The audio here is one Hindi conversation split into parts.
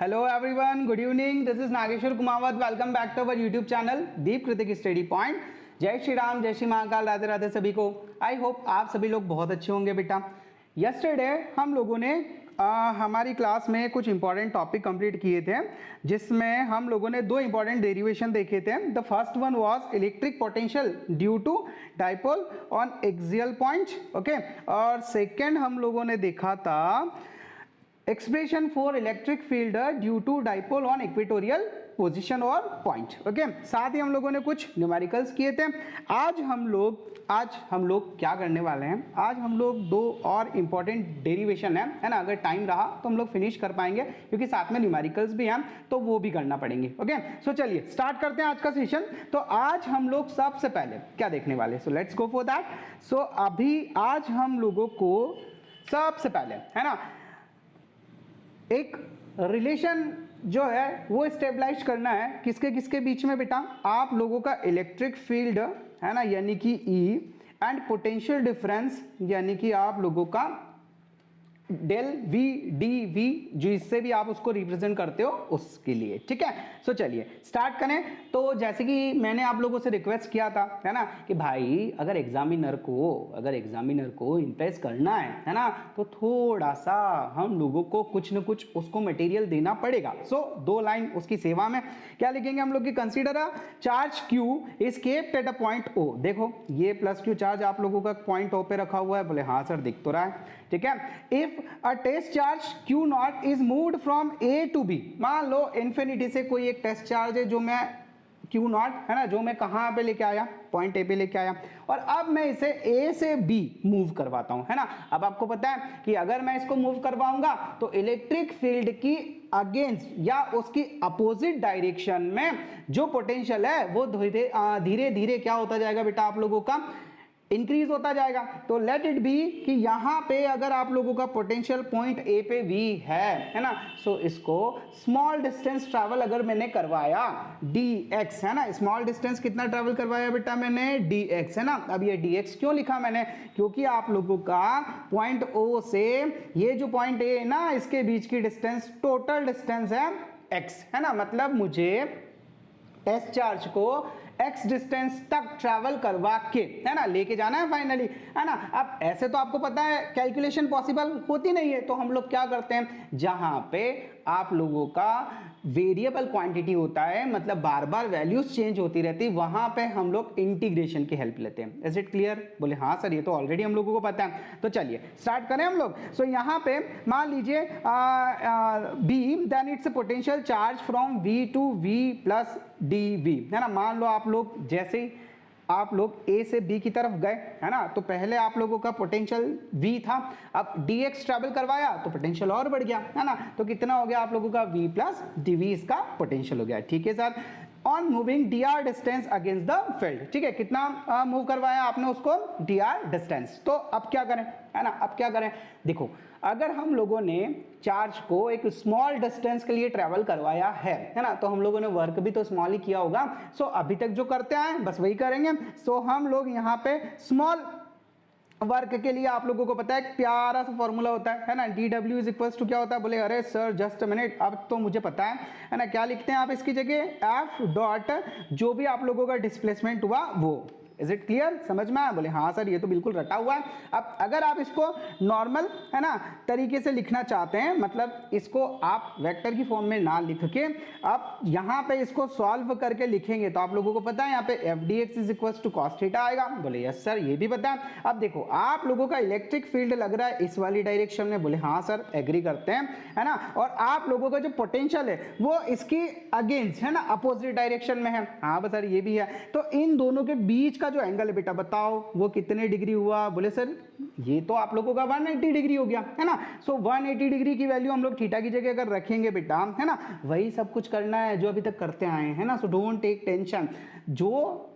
Hello everyone, good evening. This is Nageshwar Kumawat. Welcome back to our YouTube channel Deep Kritik Study Point. जय श्री राम, जय श्री महाकाल, राधे राधे सभी को। आई होप आप सभी लोग बहुत अच्छे होंगे बेटा। यस्टरडे हम लोगों ने हमारी क्लास में कुछ इंपॉर्टेंट टॉपिक कंप्लीट किए थे, जिसमें हम लोगों ने दो इंपॉर्टेंट डेरिवेशन देखे थे। The first one was electric potential due to dipole on axial point, okay. और सेकेंड हम लोगों ने देखा था expression for electric field due to dipole on equatorial position और पॉइंट, ओके। साथ ही हम लोगों ने कुछ न्यूमेरिकल्स किए थे। आज हम लोग क्या करने वाले हैं, आज हम लोग दो और इंपॉर्टेंट डेरिवेशन है ना। अगर टाइम रहा तो हम लोग फिनिश कर पाएंगे, क्योंकि साथ में न्यूमेरिकल्स भी हैं तो वो भी करना पड़ेंगे, ओके। सो चलिए स्टार्ट करते हैं आज का सेशन। तो आज हम लोग सबसे पहले क्या देखने वाले, so let's go for that. So अभी आज हम लोगों को सबसे पहले है ना एक रिलेशन जो है वो स्टेबलाइज करना है। किसके किसके बीच में बेटा, आप लोगों का इलेक्ट्रिक फील्ड है ना, यानी कि E, एंड पोटेंशियल डिफरेंस यानी कि आप लोगों का डेल वी डी वी, जो इससे भी आप उसको रिप्रेजेंट करते हो उसके लिए, ठीक है। सो चलिए स्टार्ट करें। तो जैसे कि मैंने आप लोगों से रिक्वेस्ट किया था है ना कि भाई अगर एग्जामिनर को इम्प्रेस करना है ना, तो थोड़ा सा हम लोगों को कुछ न कुछ उसको मटेरियल देना पड़ेगा। सो दो लाइन उसकी सेवा में क्या लिखेंगे हम लोग की, consider a charge Q is kept at a point O। देखो ये प्लस Q चार्ज आप लोगों का पॉइंट O पे रखा हुआ है। बोले हाँ सर दिख तो रहा है, ठीक है। If a test charge Q naught is moved from A to B, मान लो इन्फिनिटी से कोई एक टेस्ट चार्ज है जो मैं Q नॉट है ना, जो मैं कहाँ पे लेके आया, पॉइंट A पे लेके आया, और अब मैं इसे A से B मूव करवाता हूं है ना। अब आपको पता है कि अगर मैं इसको मूव करवाऊंगा तो इलेक्ट्रिक फील्ड की अगेंस्ट या उसकी अपोजिट डायरेक्शन में जो पोटेंशियल है वो धीरे धीरे क्या होता जाएगा बेटा, आप लोगों का इंक्रीज होता जाएगा। तो लेट इट बी कि यहां पे अगर आप लोगों का पोटेंशियल पॉइंट ए पे वी है ना, सो इसको स्मॉल डिस्टेंस ट्रैवल अगर मैंने करवाया dx है ना, स्मॉल डिस्टेंस कितना ट्रैवल करवाया बेटा मैंने, dx है ना। अब ये dx क्यों लिखा मैंने, क्योंकि आप लोगों का पॉइंट O से ये जो पॉइंट A है ना, इसके बीच की डिस्टेंस टोटल डिस्टेंस है x है ना। मतलब मुझे टेस्ट चार्ज को x डिस्टेंस तक ट्रैवल करवा के है ना लेके जाना है फाइनली, है ना। अब ऐसे तो आपको पता है कैलकुलेशन पॉसिबल होती नहीं है, तो हम लोग क्या करते हैं, जहां पे आप लोगों का वेरिएबल क्वांटिटी होता है, मतलब बार बार वैल्यूज चेंज होती रहती, वहां पे हम लोग इंटीग्रेशन की हेल्प लेते हैं। Is it clear? बोले हाँ सर ये तो ऑलरेडी हम लोगों को पता है। तो चलिए स्टार्ट करें हम लोग। सो यहाँ पे मान लीजिए B, then its potential charge from V to V plus dV है ना। मान लो आप लोग जैसे ही आप लोग A से B की तरफ गए है ना, तो पहले आप लोगों का पोटेंशियल V था, अब dx ट्रैवल करवाया तो पोटेंशियल और बढ़ गया है ना। तो कितना हो गया आप लोगों का V प्लस dV, इसका पोटेंशियल हो गया, ठीक है sir. On moving dr distance against the field, ठीक है, कितना मूव करवाया आपने उसको, dr डिस्टेंस। तो अब क्या करें है ना, अब क्या करें, देखो अगर हम लोगों ने चार्ज को एक स्मॉल डिस्टेंस के लिए ट्रैवल करवाया है ना, तो हम लोगों ने वर्क भी तो स्मॉल ही किया होगा। सो अभी तक जो करते आए बस वही करेंगे। सो हम लोग यहाँ पे स्मॉल वर्क के लिए आप लोगों को पता है एक प्यारा सा फॉर्मूला होता है ना, dw इज इक्वल्स टू क्या होता है, बोले अरे सर जस्ट अ मिनट, अब तो मुझे पता है ना। क्या लिखते हैं आप इसकी जगह, f डॉट जो भी आप लोगों का डिस्प्लेसमेंट हुआ वो। Is it clear? समझ में आया? बोले हाँ सर ये तो बिल्कुल रटा हुआ है। अब अगर आप इसको नॉर्मल है ना तरीके से लिखना चाहते हैं, मतलब इसको आप वेक्टर की फॉर्म में ना लिख के आप यहाँ पे इसको सॉल्व करके लिखेंगे, तो आप लोगों को पता है यहाँ पे F d x is equal to cos theta आएगा। बोले यस सर ये भी पता है। अब देखो आप लोगों का इलेक्ट्रिक फील्ड लग रहा है इस वाली डायरेक्शन में, बोले हाँ सर एग्री करते हैं है ना। और आप लोगों का जो पोटेंशियल है वो इसकी अगेंस्ट है ना, अपोजिट डायरेक्शन में है, हाँ बस सर ये भी है। तो इन दोनों के बीच का जो एंगल है बेटा बताओ वो कितने डिग्री हुआ, बोले सर ये तो आप लोगों का 180 डिग्री हो गया है ना। सो 180 डिग्री की वैल्यू हम लोग थीटा की जगह अगर रखेंगे बेटा है ना, वही सब कुछ करना है जो अभी तक करते आए हैं ना। सो डोंट टेक टेंशन, जो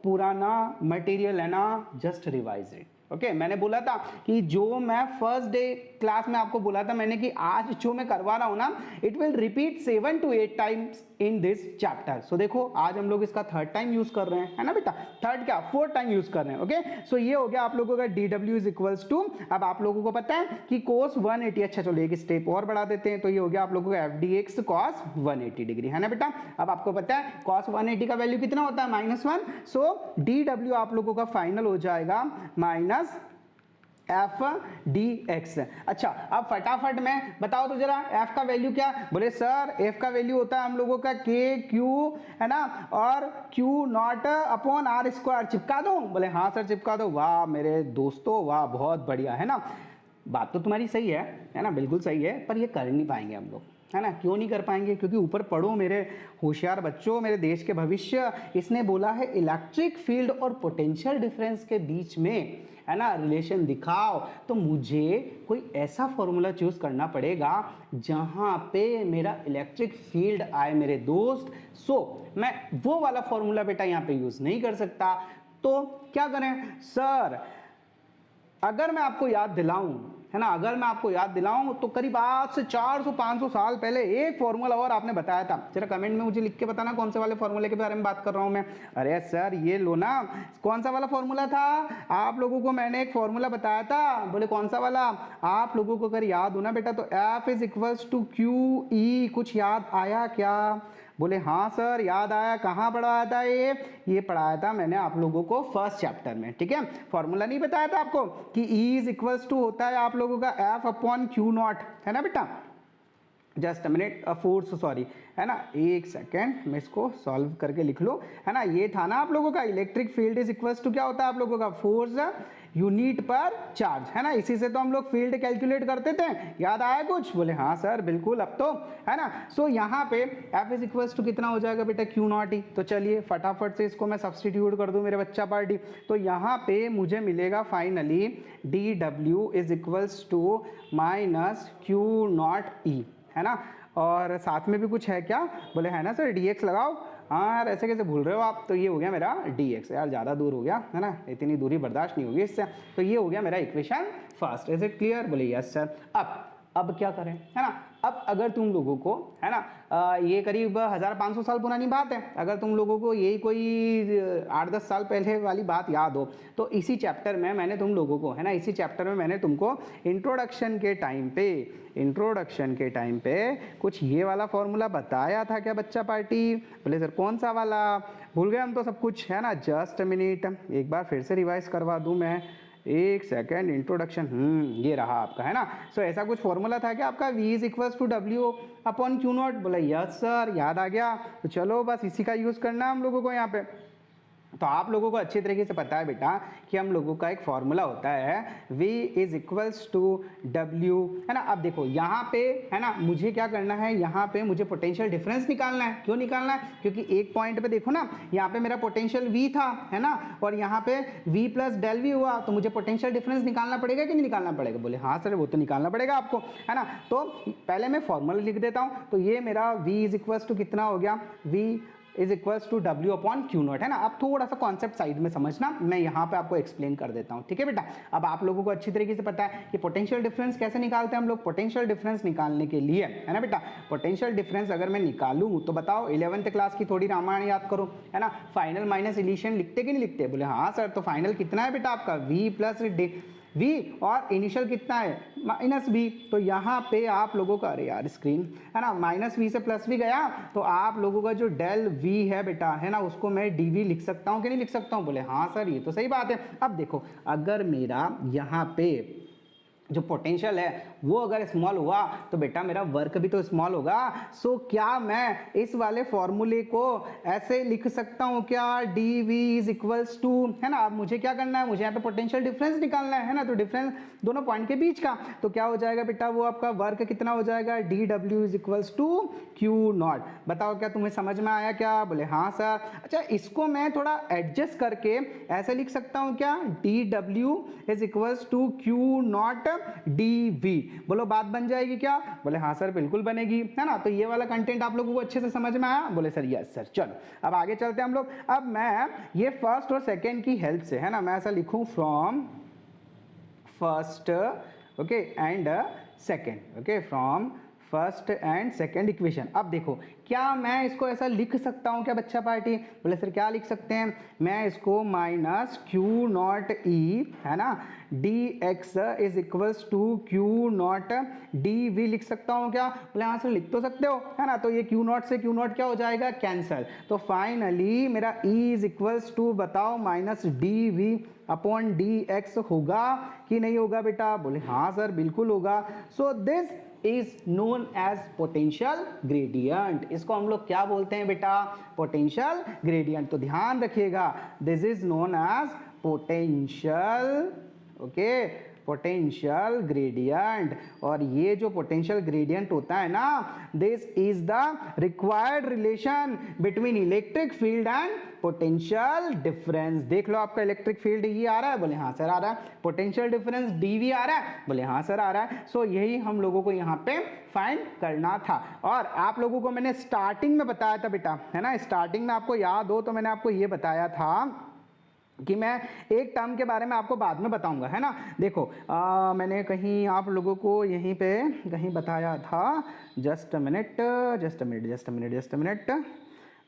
पुराना मटेरियल है ना जस्ट रिवाइज इट, ओके। मैंने बोला था कि जो मैं फर्स्ट डे क्लास में आपको बोला था मैंने कि आज जो मैं करवा रहा हूं ना, it will repeat 7 to 8 times in this chapter. So देखो आज हम लोग इसका थर्ड टाइम यूज कर रहे हैं, है ना बेटा, थर्ड क्या फोर्थ टाइम यूज कर रहे हैं। ओके सो ये हो गया आप लोगों का dw इज इक्वल्स टू, अब आप लोगों को पता है कि cos 180, अच्छा चलो एक स्टेप और बढ़ा देते हैं, तो ये हो गया आप लोगों का fdx cos 180 डिग्री, है ना बेटा। अब आपको पता है cos 180 का वैल्यू कितना होता है -1, सो dw आप लोगों का फाइनल हो जाएगा माइनस एफ डी एक्स। अच्छा अब फटाफट में बताओ तो जरा एफ का वैल्यू क्या, बोले सर एफ का वैल्यू होता है हम लोगों का के क्यू, है ना, और Q naught upon r square, चिपका दो, बोले हाँ सर चिपका दो। वाह मेरे दोस्तों वाह, बहुत बढ़िया, है ना, बात तो तुम्हारी सही है ना, बिल्कुल सही है, पर ये कर नहीं पाएंगे हम लोग, है ना। क्यों नहीं कर पाएंगे, क्योंकि ऊपर पढ़ो मेरे होशियार बच्चों, मेरे देश के भविष्य, इसने बोला है इलेक्ट्रिक फील्ड और पोटेंशियल डिफरेंस के बीच में, है ना, रिलेशन दिखाओ, तो मुझे कोई ऐसा फॉर्मूला चूज करना पड़ेगा जहां पे मेरा इलेक्ट्रिक फील्ड आए मेरे दोस्त। सो मैं वो वाला फॉर्मूला बेटा यहाँ पे यूज नहीं कर सकता, तो क्या करें सर, अगर मैं आपको याद दिलाऊं, है ना, अगर मैं आपको याद दिलाऊं तो करीब आज से 400-500 साल पहले एक फॉर्मूला और आपने बताया था, जरा कमेंट में मुझे लिख के बताना कौन से वाले फॉर्मूले के बारे में बात कर रहा हूं मैं। अरे सर ये लो ना, कौन सा वाला फॉर्मूला था आप लोगों को, मैंने एक फॉर्मूला बताया था, बोले कौन सा वाला, आप लोगों को अगर याद हो ना बेटा तो F is equals to Q E, कुछ याद आया क्या, बोले हाँ सर याद आया, कहाँ पढ़ाया था ये पढ़ाया था मैंने आप लोगों को फर्स्ट चैप्टर में, ठीक है। फॉर्मूला नहीं बताया था आपको कि E इज इक्वल्स टू होता है आप लोगों का F अपॉन क्यू नॉट, है ना बेटा, just a minute, force sorry, है ना, एक सेकेंड मैं इसको सॉल्व करके लिख लो, है ना, ये था ना आप लोगों का electric field is equals to क्या होता है आप लोगों का फोर्स यूनिट पर चार्ज, है ना, इसी से तो हम लोग फील्ड कैलकुलेट करते थे, याद आया कुछ, बोले हाँ सर बिल्कुल, अब तो, है ना। सो यहाँ पे F इज इक्वल्स टू कितना हो जाएगा बेटा क्यू नॉट ई, तो चलिए फटाफट से इसको मैं सब्सटीट्यूट कर दूं मेरे बच्चा पार्टी, तो यहाँ पे मुझे मिलेगा finally dw is equals to minus Q naught E, है ना, और साथ में भी कुछ है क्या, बोले है ना सर dx लगाओ, हाँ यार ऐसे कैसे भूल रहे हो आप, तो ये हो गया मेरा dx, यार ज़्यादा दूर हो गया, है ना, इतनी दूरी बर्दाश्त नहीं होगी इससे, तो ये हो गया मेरा equation first, is it clear, बोले यस सर। अब क्या करें, है ना, अब अगर तुम लोगों को, है ना, ये करीब 1500 साल पुरानी बात है, अगर तुम लोगों को यही कोई 8-10 साल पहले वाली बात याद हो, तो इसी चैप्टर में मैंने तुम लोगों को, है ना, इसी चैप्टर में मैंने तुमको इंट्रोडक्शन के टाइम पे कुछ ये वाला फॉर्मूला बताया था क्या बच्चा पार्टी, बोले सर कौन सा वाला, भूल गए हम तो सब कुछ, है ना, जस्ट मिनट एक बार फिर से रिवाइज करवा दूं मैं, एक सेकेंड, इंट्रोडक्शन, ये रहा आपका, है ना। सो ऐसा कुछ फॉर्मूला था क्या आपका, V is equals to W upon Q naught, बोला यस सर याद आ गया, तो चलो बस इसी का यूज करना है हम लोगों को यहाँ पे। तो आप लोगों को अच्छी तरीके से पता है बेटा कि हम लोगों का एक फॉर्मूला होता है V is equals to W, है ना। अब देखो यहाँ पे, है ना, मुझे क्या करना है, यहाँ पे मुझे पोटेंशियल डिफरेंस निकालना है, क्यों निकालना है, क्योंकि एक पॉइंट पे देखो ना, यहाँ पे मेरा पोटेंशियल V था, है ना, और यहाँ पे V प्लस डेल V हुआ, तो मुझे पोटेंशियल डिफरेंस निकालना पड़ेगा कि नहीं निकालना पड़ेगा, बोले हाँ सर वो तो निकालना पड़ेगा आपको, है ना। तो पहले मैं फॉर्मूला लिख देता हूँ, तो ये मेरा V इज इक्वल्स टू कितना हो गया, V is equals to W upon Q naught, है ना। अब थोड़ा सा कॉन्सेप्ट साइड में समझना, मैं यहाँ पे आपको एक्सप्लेन कर देता हूँ, ठीक है बेटा। अब आप लोगों को अच्छी तरीके से पता है कि पोटेंशियल डिफरेंस कैसे निकालते हैं हम लोग, पोटेंशियल डिफरेंस निकालने के लिए, है ना बेटा, पोटेंशियल डिफरेंस अगर मैं निकालूँ तो बताओ 11th क्लास की थोड़ी रामायण याद करो, है ना, फाइनल माइनस इनिशियल लिखते कि नहीं लिखते, बोले हाँ सर, तो फाइनल कितना है बेटा आपका V प्लस V और इनिशियल कितना है माइनस V, तो यहाँ पे आप लोगों का, अरे यार स्क्रीन, है ना, माइनस V से प्लस V गया, तो आप लोगों का जो डेल V है बेटा, है ना, उसको मैं dV लिख सकता हूँ कि नहीं लिख सकता हूँ, बोले हाँ सर ये तो सही बात है। अब देखो अगर मेरा यहाँ पे जो पोटेंशियल है वो अगर स्मॉल हुआ तो बेटा मेरा वर्क भी तो स्मॉल होगा, सो क्या मैं इस वाले फॉर्मूले को ऐसे लिख सकता हूँ क्या, dV इज इक्वल्स टू, है ना। अब मुझे क्या करना है, मुझे यहाँ पे पोटेंशियल डिफरेंस निकालना है ना, तो डिफरेंस दोनों पॉइंट के बीच का, तो क्या हो जाएगा बेटा, वो आपका वर्क कितना हो जाएगा, dW is equals to Q naught. बताओ क्या तुम्हें समझ में आया क्या, बोले हाँ सर। अच्छा इसको मैं थोड़ा एडजस्ट करके ऐसे लिख सकता हूँ क्या, dW is equals to Q naught dV, बोलो बात बन जाएगी क्या, बोले हाँ सर बिल्कुल बनेगी, है ना। तो ये वाला कंटेंट आप लोगों को अच्छे से समझ में आया, बोले सर यस सर। चलो अब आगे चलते हैं हम लोग। अब मैं ये फर्स्ट और सेकंड की हेल्प से, है ना, मैं ऐसा लिखूं from first okay and second, okay from first and second equation. अब देखो क्या मैं इसको ऐसा लिख सकता हूँ क्या बच्चा पार्टी? बोले सर क्या लिख सकते हैं? मैं इसको माइनस क्यू नॉट ई है ना d x is equals to Q naught d V लिख सकता हूँ क्या? बोले हाँ सर लिख तो सकते हो है ना। तो ये क्यू नॉट से क्यू नॉट क्या हो जाएगा? कैंसल। तो फाइनली मेरा ई इज इक्वल्स टू बताओ minus d V upon d x होगा कि नहीं होगा बेटा? बोले हाँ सर बिल्कुल होगा। So this is known as potential gradient. इसको हम लोग क्या बोलते हैं बेटा? Potential gradient. तो ध्यान रखिएगा this is known as potential, okay, potential gradient. और ये जो पोटेंशियल ग्रेडियंट होता है ना, this is the required relation between electric field and potential difference. देख लो आपका इलेक्ट्रिक फील्ड ये आ रहा है, बोले हाँ सर आ रहा है। पोटेंशियल डिफरेंस डीवी आ रहा है, बोले हाँ सर आ रहा है। सो यही हम लोगों को यहाँ पे फाइंड करना था। और आप लोगों को मैंने स्टार्टिंग में बताया था बेटा, है ना, स्टार्टिंग में आपको याद हो तो मैंने आपको ये बताया था कि मैं एक टर्म के बारे में आपको बाद में बताऊंगा, है ना। देखो मैंने कहीं आप लोगों को यहीं पे कहीं बताया था, जस्ट अ मिनट,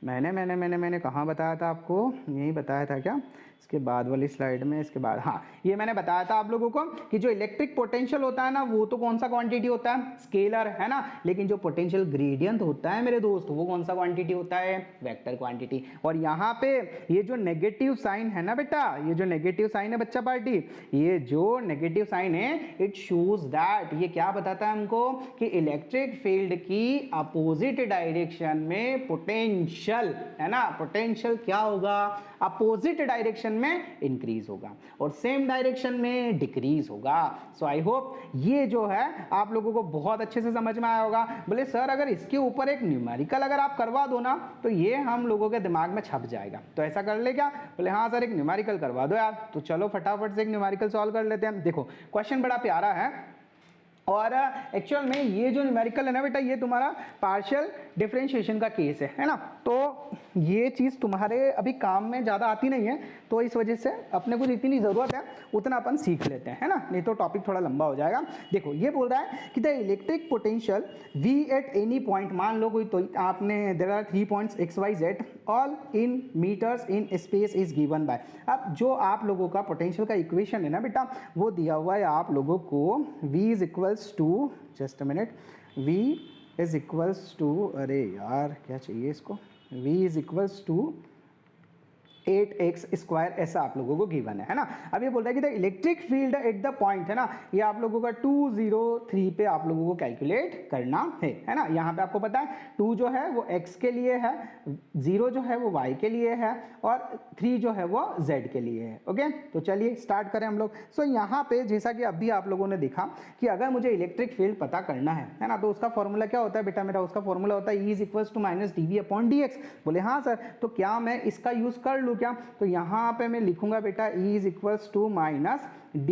मैंने कहाँ बताया था आपको? यहीं बताया था क्या? इसके बाद वाली स्लाइड में, इसके बाद, हाँ ये मैंने बताया था आप लोगों को कि जो इलेक्ट्रिक पोटेंशियल होता है ना वो तो कौन सा क्वांटिटी होता है? स्केलर, है ना। लेकिन जो पोटेंशियल ग्रेडियंट होता है मेरे दोस्त वो कौन सा क्वांटिटी होता है? Vector quantity. और यहाँ पे ये जो नेगेटिव साइन है ना बेटा, ये जो नेगेटिव साइन है बच्चा पार्टी, ये जो नेगेटिव साइन है इट शोज दैट, ये क्या बताता है हमको कि इलेक्ट्रिक फील्ड की अपोजिट डायरेक्शन में पोटेंशियल, है ना, पोटेंशियल क्या होगा? अपोजिट डायरेक्शन में इंक्रीज होगा और सेम डायरेक्शन में डिक्रीज होगा। सो आई होप ये जो है आप लोगों को बहुत अच्छे से समझ में आया होगा। बोले सर अगर इसके ऊपर एक न्यूमेरिकल अगर आप करवा दो ना तो ये हम लोगों के दिमाग में छप जाएगा, तो ऐसा कर ले क्या? बोले हाँ सर एक न्यूमेरिकल करवा दो यार। तो चलो फटाफट से एक न्यूमेरिकल सॉल्व कर लेते हैं। देखो क्वेश्चन बड़ा प्यारा है और एक्चुअल में ये जो न्यूमेरिकल है ना बेटा ये तुम्हारा पार्शियल डिफरेंशिएशन का केस है ना। तो ये चीज़ तुम्हारे अभी काम में ज़्यादा आती नहीं है, तो इस वजह से अपने को जितनी ज़रूरत है उतना अपन सीख लेते हैं, है ना, नहीं तो टॉपिक थोड़ा लंबा हो जाएगा। देखो ये बोल रहा है कि the electric potential V at any point, मान लो कोई तो आपने there are 3 points XYZ all in metres in space is given by. अब जो आप लोगों का पोटेंशियल का इक्वेशन है ना बेटा वो दिया हुआ है आप लोगों को V is equals to, just a minute, V is equals to, अरे यार क्या चाहिए इसको, V is equals to 8x square ऐसा आप लोगों को गिवन है ना। अब ये बोल रहा है कि the electric field at the point, है ना, ये आप लोगों का 203 पे आप लोगों को कैलकुलेट करना है ना। यहाँ पे आपको पता है 2 जो है वो x के लिए है, 0 जो है वो y के लिए है और 3 जो है वो z के लिए है। ओके तो चलिए स्टार्ट करें हम लोग। सो यहाँ पे जैसा कि अभी आप लोगों ने देखा कि अगर मुझे इलेक्ट्रिक फील्ड पता करना है ना, तो उसका फॉर्मूला क्या होता है बेटा मेरा? उसका फॉर्मूला होता है E is equals to minus dV upon dx। बोले हाँ सर तो क्या मैं इसका यूज कर लूँ क्या? तो यहाँ पे मैं लिखूंगा बेटा E is equals to minus d,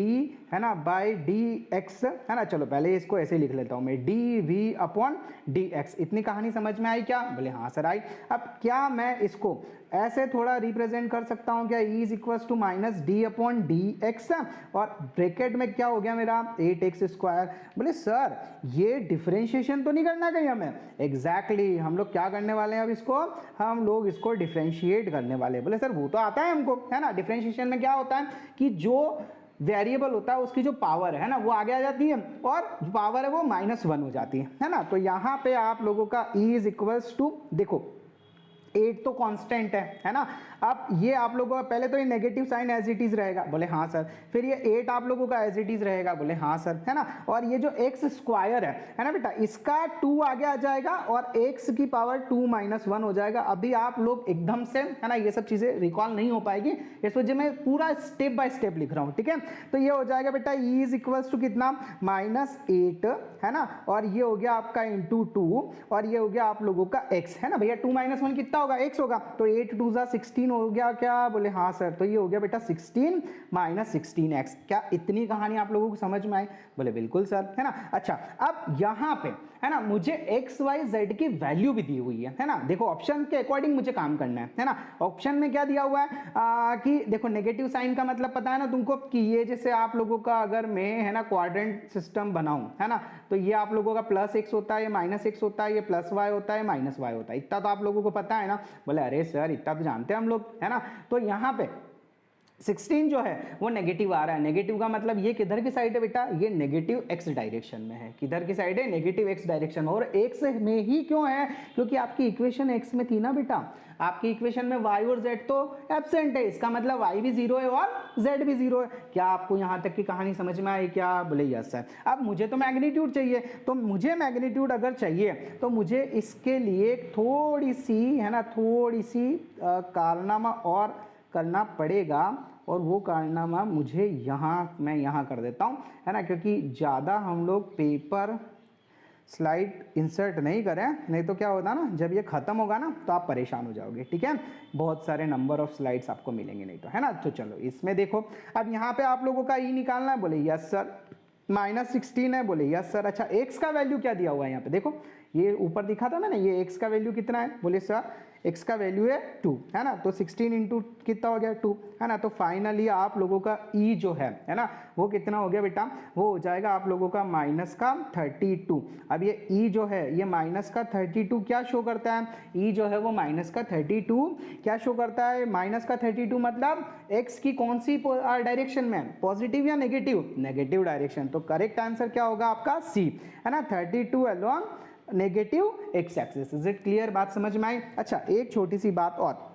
है ना, बाई dx, है ना। चलो पहले इसको ऐसे लिख लेता हूँ मैं, dv अपॉन dx। इतनी कहानी समझ में आई क्या? बोले हाँ सर आई। अब क्या मैं इसको ऐसे थोड़ा रिप्रेजेंट कर सकता हूँ क्या? E is equals to minus d upon dx और ब्रैकेट में क्या हो गया मेरा 8x स्क्वायर। बोले सर ये डिफरेंशिएशन तो नहीं करना कहीं हमें? एग्जैक्टली हम लोग क्या करने वाले हैं अब इसको, हम लोग इसको डिफरेंशिएट करने वाले हैं। बोले सर वो तो आता है हमको, है ना। डिफरेंशिएशन में क्या होता है कि जो वेरिएबल होता है उसकी जो पावर है ना वो आगे आ जाती है और जो पावर है वो -1 हो जाती है ना। तो यहाँ पे आप लोगों का E इज इक्वल्स टू, देखो 8 तो कांस्टेंट है ना। अब ये आप लोगों का पहले तो ये negative sign as it is रहेगा, बोले हाँ सर। फिर ये 8 आप लोगों का एज इट इज रहेगा, बोले हाँ सर, है ना। और ये जो x स्क्वायर है ना बेटा, इसका 2 आगे आ जाएगा और x की पावर 2 - 1 हो जाएगा। अभी आप लोग एकदम से, है ना, ये सब चीजें रिकॉल नहीं हो पाएगी, इस वजह मैं पूरा स्टेप बाय स्टेप लिख रहा हूँ, ठीक है। तो ये हो जाएगा बेटा E इज इक्वल्स टू कितना, -8, है ना, और ये हो गया आपका इंटू 2 और ये हो गया आप लोगों का x, है ना भैया। 2 - 1 कितना होगा, x होगा, तो 8 2 जा 16 हो गया क्या? बोले हाँ सर, तो ये हो गया बेटा 16 माइनस 16x। क्या इतनी कहानी आप लोगों को समझ में आई? बोले बिल्कुल सर, है ना। अच्छा, अब यहाँ पे है ना मुझे x y z की वैल्यू भी दी हुई है ना। देखो ऑप्शन के अकॉर्डिंग मुझे काम करना है ना। ऑप्शन में क्या दिया हुआ है कि देखो नेगेटिव साइन का मतलब पता है ना तुमको, कि ये जैसे आप लोगों का अगर मैं है ना क्वाड्रेंट सिस्टम बनाऊं है ना, तो ये आप लोगों का प्लस x होता है, ये माइनस x होता है, ये प्लस y होता है, माइनस y होता है। इतना तो आप लोगों को पता है ना। बोले अरे सर इतना तो जानते हैं हम लोग, है ना। तो यहाँ पे 16 जो है वो नेगेटिव आ रहा है। नेगेटिव का मतलब ये किधर की साइड है बेटा? ये नेगेटिव x डायरेक्शन में है। किधर की साइड है? नेगेटिव x डायरेक्शन में। और x में ही क्यों है? क्योंकि आपकी इक्वेशन x में थी ना बेटा। आपकी इक्वेशन में y और z तो एब्सेंट है, इसका मतलब y भी 0 है और z भी 0 है। क्या आपको यहाँ तक की कहानी समझ में आई क्या? बोले यस सर। अब मुझे तो मैग्नीट्यूड चाहिए, तो मुझे मैग्नीट्यूड अगर चाहिए तो मुझे इसके लिए थोड़ी सी है ना, थोड़ी सी कारनामा और करना पड़ेगा। और वो कारनामा मुझे यहाँ, मैं यहाँ कर देता हूँ है ना, क्योंकि ज़्यादा हम लोग पेपर स्लाइड इंसर्ट नहीं करें, नहीं तो क्या होता ना, जब ये ख़त्म होगा ना तो आप परेशान हो जाओगे। ठीक है, बहुत सारे नंबर ऑफ स्लाइड्स आपको मिलेंगे नहीं तो, है ना। तो चलो इसमें देखो, अब यहाँ पे आप लोगों का ई निकालना है। बोले यस सर। माइनस 16 है। बोले यस सर। अच्छा, एक्स का वैल्यू क्या दिया हुआ है यहाँ पे? देखो ये ऊपर दिखा था मैंने, ये एक्स का वैल्यू कितना है? बोले सर x का वैल्यू है 2, है ना। तो 16 इंटू कितना हो गया? 2, है ना। तो फाइनली आप लोगों का e जो है ना, वो कितना हो गया बेटा? वो हो जाएगा आप लोगों का माइनस का 32। अब ये e जो है ये माइनस का 32 क्या शो करता है? e जो है वो माइनस का 32 क्या शो करता है? माइनस का 32 मतलब x की कौन सी डायरेक्शन में? पॉजिटिव या नेगेटिव? Negative direction. तो करेक्ट आंसर क्या होगा आपका? C, है ना। 32 along negative x axis. Is it clear? बात समझ में आई? अच्छा, एक छोटी सी बात और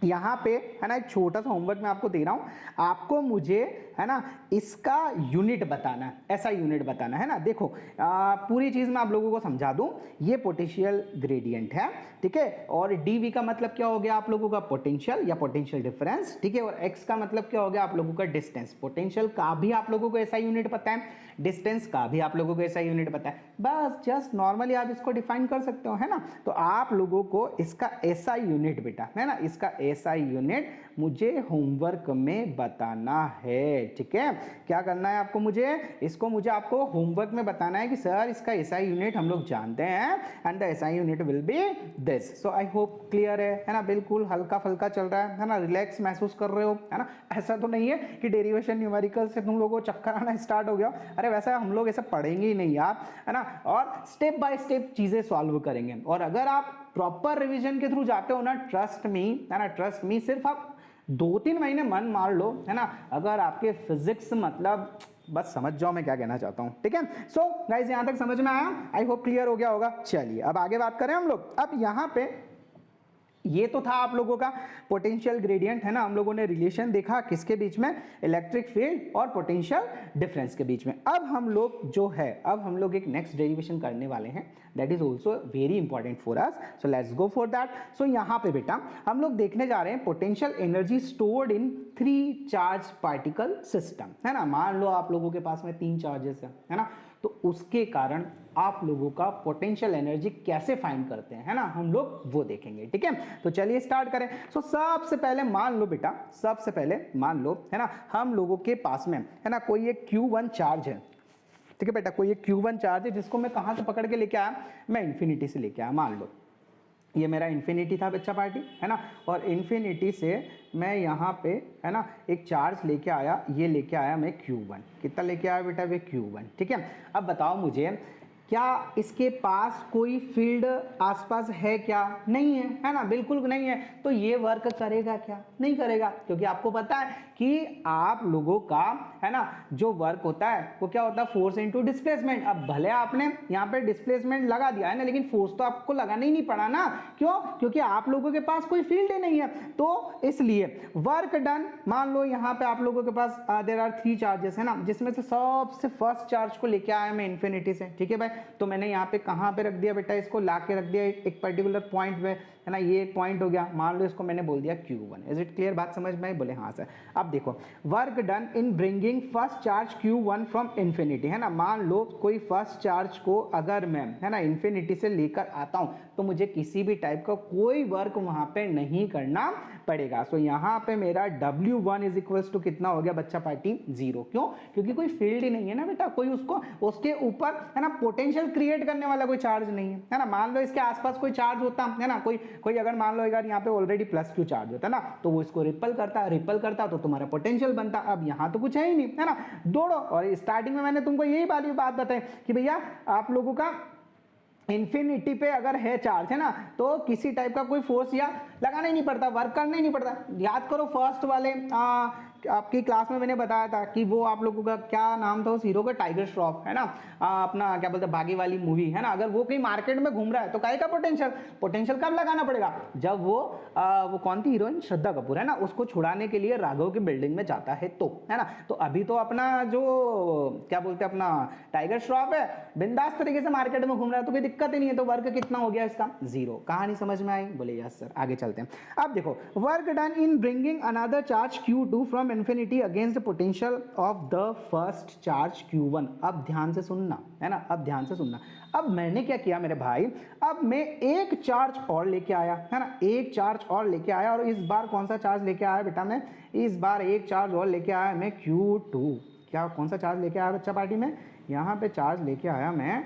यहाँ पे है ना, एक छोटा सा होमवर्क मैं आपको दे रहा हूँ। आपको मुझे है ना इसका यूनिट बताना है, ऐसा यूनिट बताना है ना। देखो पूरी चीज़ मैं आप लोगों को समझा दूँ। ये पोटेंशियल ग्रेडियंट है, ठीक है। और डीवी का मतलब क्या हो गया आप लोगों का? पोटेंशियल या पोटेंशियल डिफरेंस, ठीक है। और एक्स का मतलब क्या हो गया आप लोगों का? डिस्टेंस। पोटेंशियल का भी आप लोगों को ऐसा यूनिट पता है, डिस्टेंस का भी आप लोगों को ऐसा यूनिट पता है। बस जस्ट नॉर्मली आप इसको डिफाइन कर सकते हो, है ना। तो आप लोगों को इसका ऐसा यूनिट बेटा, है ना, इसका ऐसा यूनिट मुझे होमवर्क में बताना है, ठीक है। क्या करना है आपको? मुझे आपको होमवर्क में बताना है कि सर इसका एसआई यूनिट हम लोग जानते हैं and the SI unit will be this. So I hope clear है ना। बिल्कुल हल्का फुल्का चल रहा है ना, रिलैक्स महसूस कर रहे हो, है ना। ऐसा तो नहीं है कि डेरिवेशन न्यूमेरिकल से तुम लोगों को चक्कर आना स्टार्ट हो गया। अरे वैसा हम लोग ऐसा पढ़ेंगे ही नहीं यार, है ना। और स्टेप बाय स्टेप चीजें सॉल्व करेंगे। और अगर आप प्रॉपर रिविजन के थ्रू जाते हो ना, ट्रस्ट मी, है ना, ट्रस्ट मी, सिर्फ आप 2-3 महीने मन मार लो, है ना। अगर आपके फिजिक्स मतलब बस समझ जाओ मैं क्या कहना चाहता हूँ, ठीक है। सो गाइस यहां तक समझ में आया? आई होप क्लियर हो गया होगा। चलिए अब आगे बात करें हम लोग। अब यहाँ पे ये तो था आप लोगों का पोटेंशियल ग्रेडियंट, है ना। हम लोगों ने रिलेशन देखा किसके बीच में? इलेक्ट्रिक फील्ड और पोटेंशियल डिफरेंस के बीच में। अब हम लोग एक नेक्स्ट डेरिवेशन करने वाले हैं, that is also very important for us. So let's go for that. So यहाँ पे बेटा हम लोग देखने जा रहे हैं potential energy stored in 3 charge particle system, है ना। मान लो आप लोगों के पास में 3 चार्जेस है ना, तो उसके कारण आप लोगों का पोटेंशियल एनर्जी कैसे फाइंड करते हैं, है ना, हम लोग वो देखेंगे, ठीक है। तो चलिए स्टार्ट करें। सो सबसे पहले मान लो बेटा, है ना, हम लोगों के पास में है ना कोई एक Q1 चार्ज है, ठीक है बेटा। कोई एक Q1 चार्ज है जिसको मैं कहां से पकड़ के लेके आया? मैं इन्फिनिटी से लेके आया। मान लो ये मेरा इन्फिनिटी था बच्चा पार्टी, है ना। और इन्फिनिटी से मैं यहाँ पे है ना एक चार्ज लेके आया, ये लेके आया मैं Q1। कितना लेके आया बेटा? वे Q1, ठीक है। अब बताओ मुझे, क्या इसके पास कोई फील्ड आसपास है क्या? नहीं है ना, बिल्कुल नहीं है। तो ये वर्क करेगा क्या? नहीं करेगा, क्योंकि आपको पता है कि आप लोगों का है ना जो वर्क होता है वो क्या होता है? Force into displacement. अब भले आपने यहाँ पे डिस्प्लेसमेंट लगा दिया है ना, लेकिन फोर्स तो आपको लगाना ही नहीं पड़ा ना। क्यों? क्योंकि आप लोगों के पास कोई फील्ड ही नहीं है। तो इसलिए वर्क डन, मान लो यहाँ पे आप लोगों के पास देयर आर 3 चार्जेस, है ना, जिसमें से सबसे फर्स्ट चार्ज को लेके आया मैं इन्फिनिटी से, ठीक है भाई। तो मैंने यहाँ पे कहाँ पे रख दिया बेटा, इसको ला के रख दिया एक पर्टिकुलर पॉइंट पे, है ना, ये एक पॉइंट हो गया, मान लो इसको मैंने बोल दिया Q1। इज इट क्लियर, बात समझ में आई? बोले हाँ सर। अब देखो, work done in bringing first charge Q1 from infinity, है ना, मान लो कोई फर्स्ट चार्ज को अगर मैं, है ना, इन्फिनिटी से लेकर आता हूँ तो मुझे किसी भी टाइप का कोई वर्क वहाँ पे नहीं करना पड़ेगा। सो यहाँ पे मेरा W1 इज इक्वल्स टू कितना हो गया बच्चा पार्टी, 0। क्यों? क्योंकि कोई फील्ड ही नहीं है ना बेटा, कोई उसको उसके ऊपर, है ना, पोटेंशियल क्रिएट करने वाला कोई चार्ज नहीं है ना। मान लो इसके आसपास कोई चार्ज होता है ना, कोई अगर मान लो अगर यहाँ पे ऑलरेडी +Q चार्ज होता है ना, तो वो इसको रिपल करता तो तुम्हारा पोटेंशियल बनता। अब यहाँ तो कुछ है ही नहीं, है ना, दौड़ो। और स्टार्टिंग में मैंने तुमको यही वाली बात बताई कि भैया आप लोगों का इन्फिनिटी पे अगर है चार्ज, है ना, तो किसी टाइप का कोई फोर्स या लगाना ही नहीं पड़ता, वर्क करना ही नहीं पड़ता। याद करो फर्स्ट वाले आपकी क्लास में मैंने बताया था कि वो आप लोगों का क्या नाम था उस हीरो का, टाइगर श्रॉफ, है ना, अपना क्या बोलते हैं भागी वाली मूवी, है ना, अगर वो कहीं मार्केट में घूम रहा है तो काहे का पोटेंशियल कब लगाना पड़ेगा, जब वो कौन थी हीरोइन, श्रद्धा कपूर, है ना, उसको छुड़ाने के लिए राघव की बिल्डिंग में जाता है तो, है ना। तो अभी तो अपना जो क्या बोलते हैं अपना टाइगर श्रॉफ है, बिंदास तरीके से मार्केट में घूम रहा है तो कोई दिक्कत ही नहीं है। तो वर्क कितना हो गया इसका, 0। कहानी समझ में आई? बोले यस सर। आगे चलते हैं। अब देखो, work done in bringing another charge Q2 from infinity against potential of the first charge Q1। अब ध्यान से सुनना, है ना, अब ध्यान से सुनना। अब मैंने क्या किया मेरे भाई, अब मैं एक चार्ज और लेके आया, है ना, एक चार्ज और लेके आया। और इस बार कौन सा चार्ज लेके आया बेटा, मैं इस बार एक चार्ज और लेके आया मैं Q2। क्या कौन सा चार्ज लेके आया बच्चा पार्टी में, यहाँ पे चार्ज लेके आया मैं,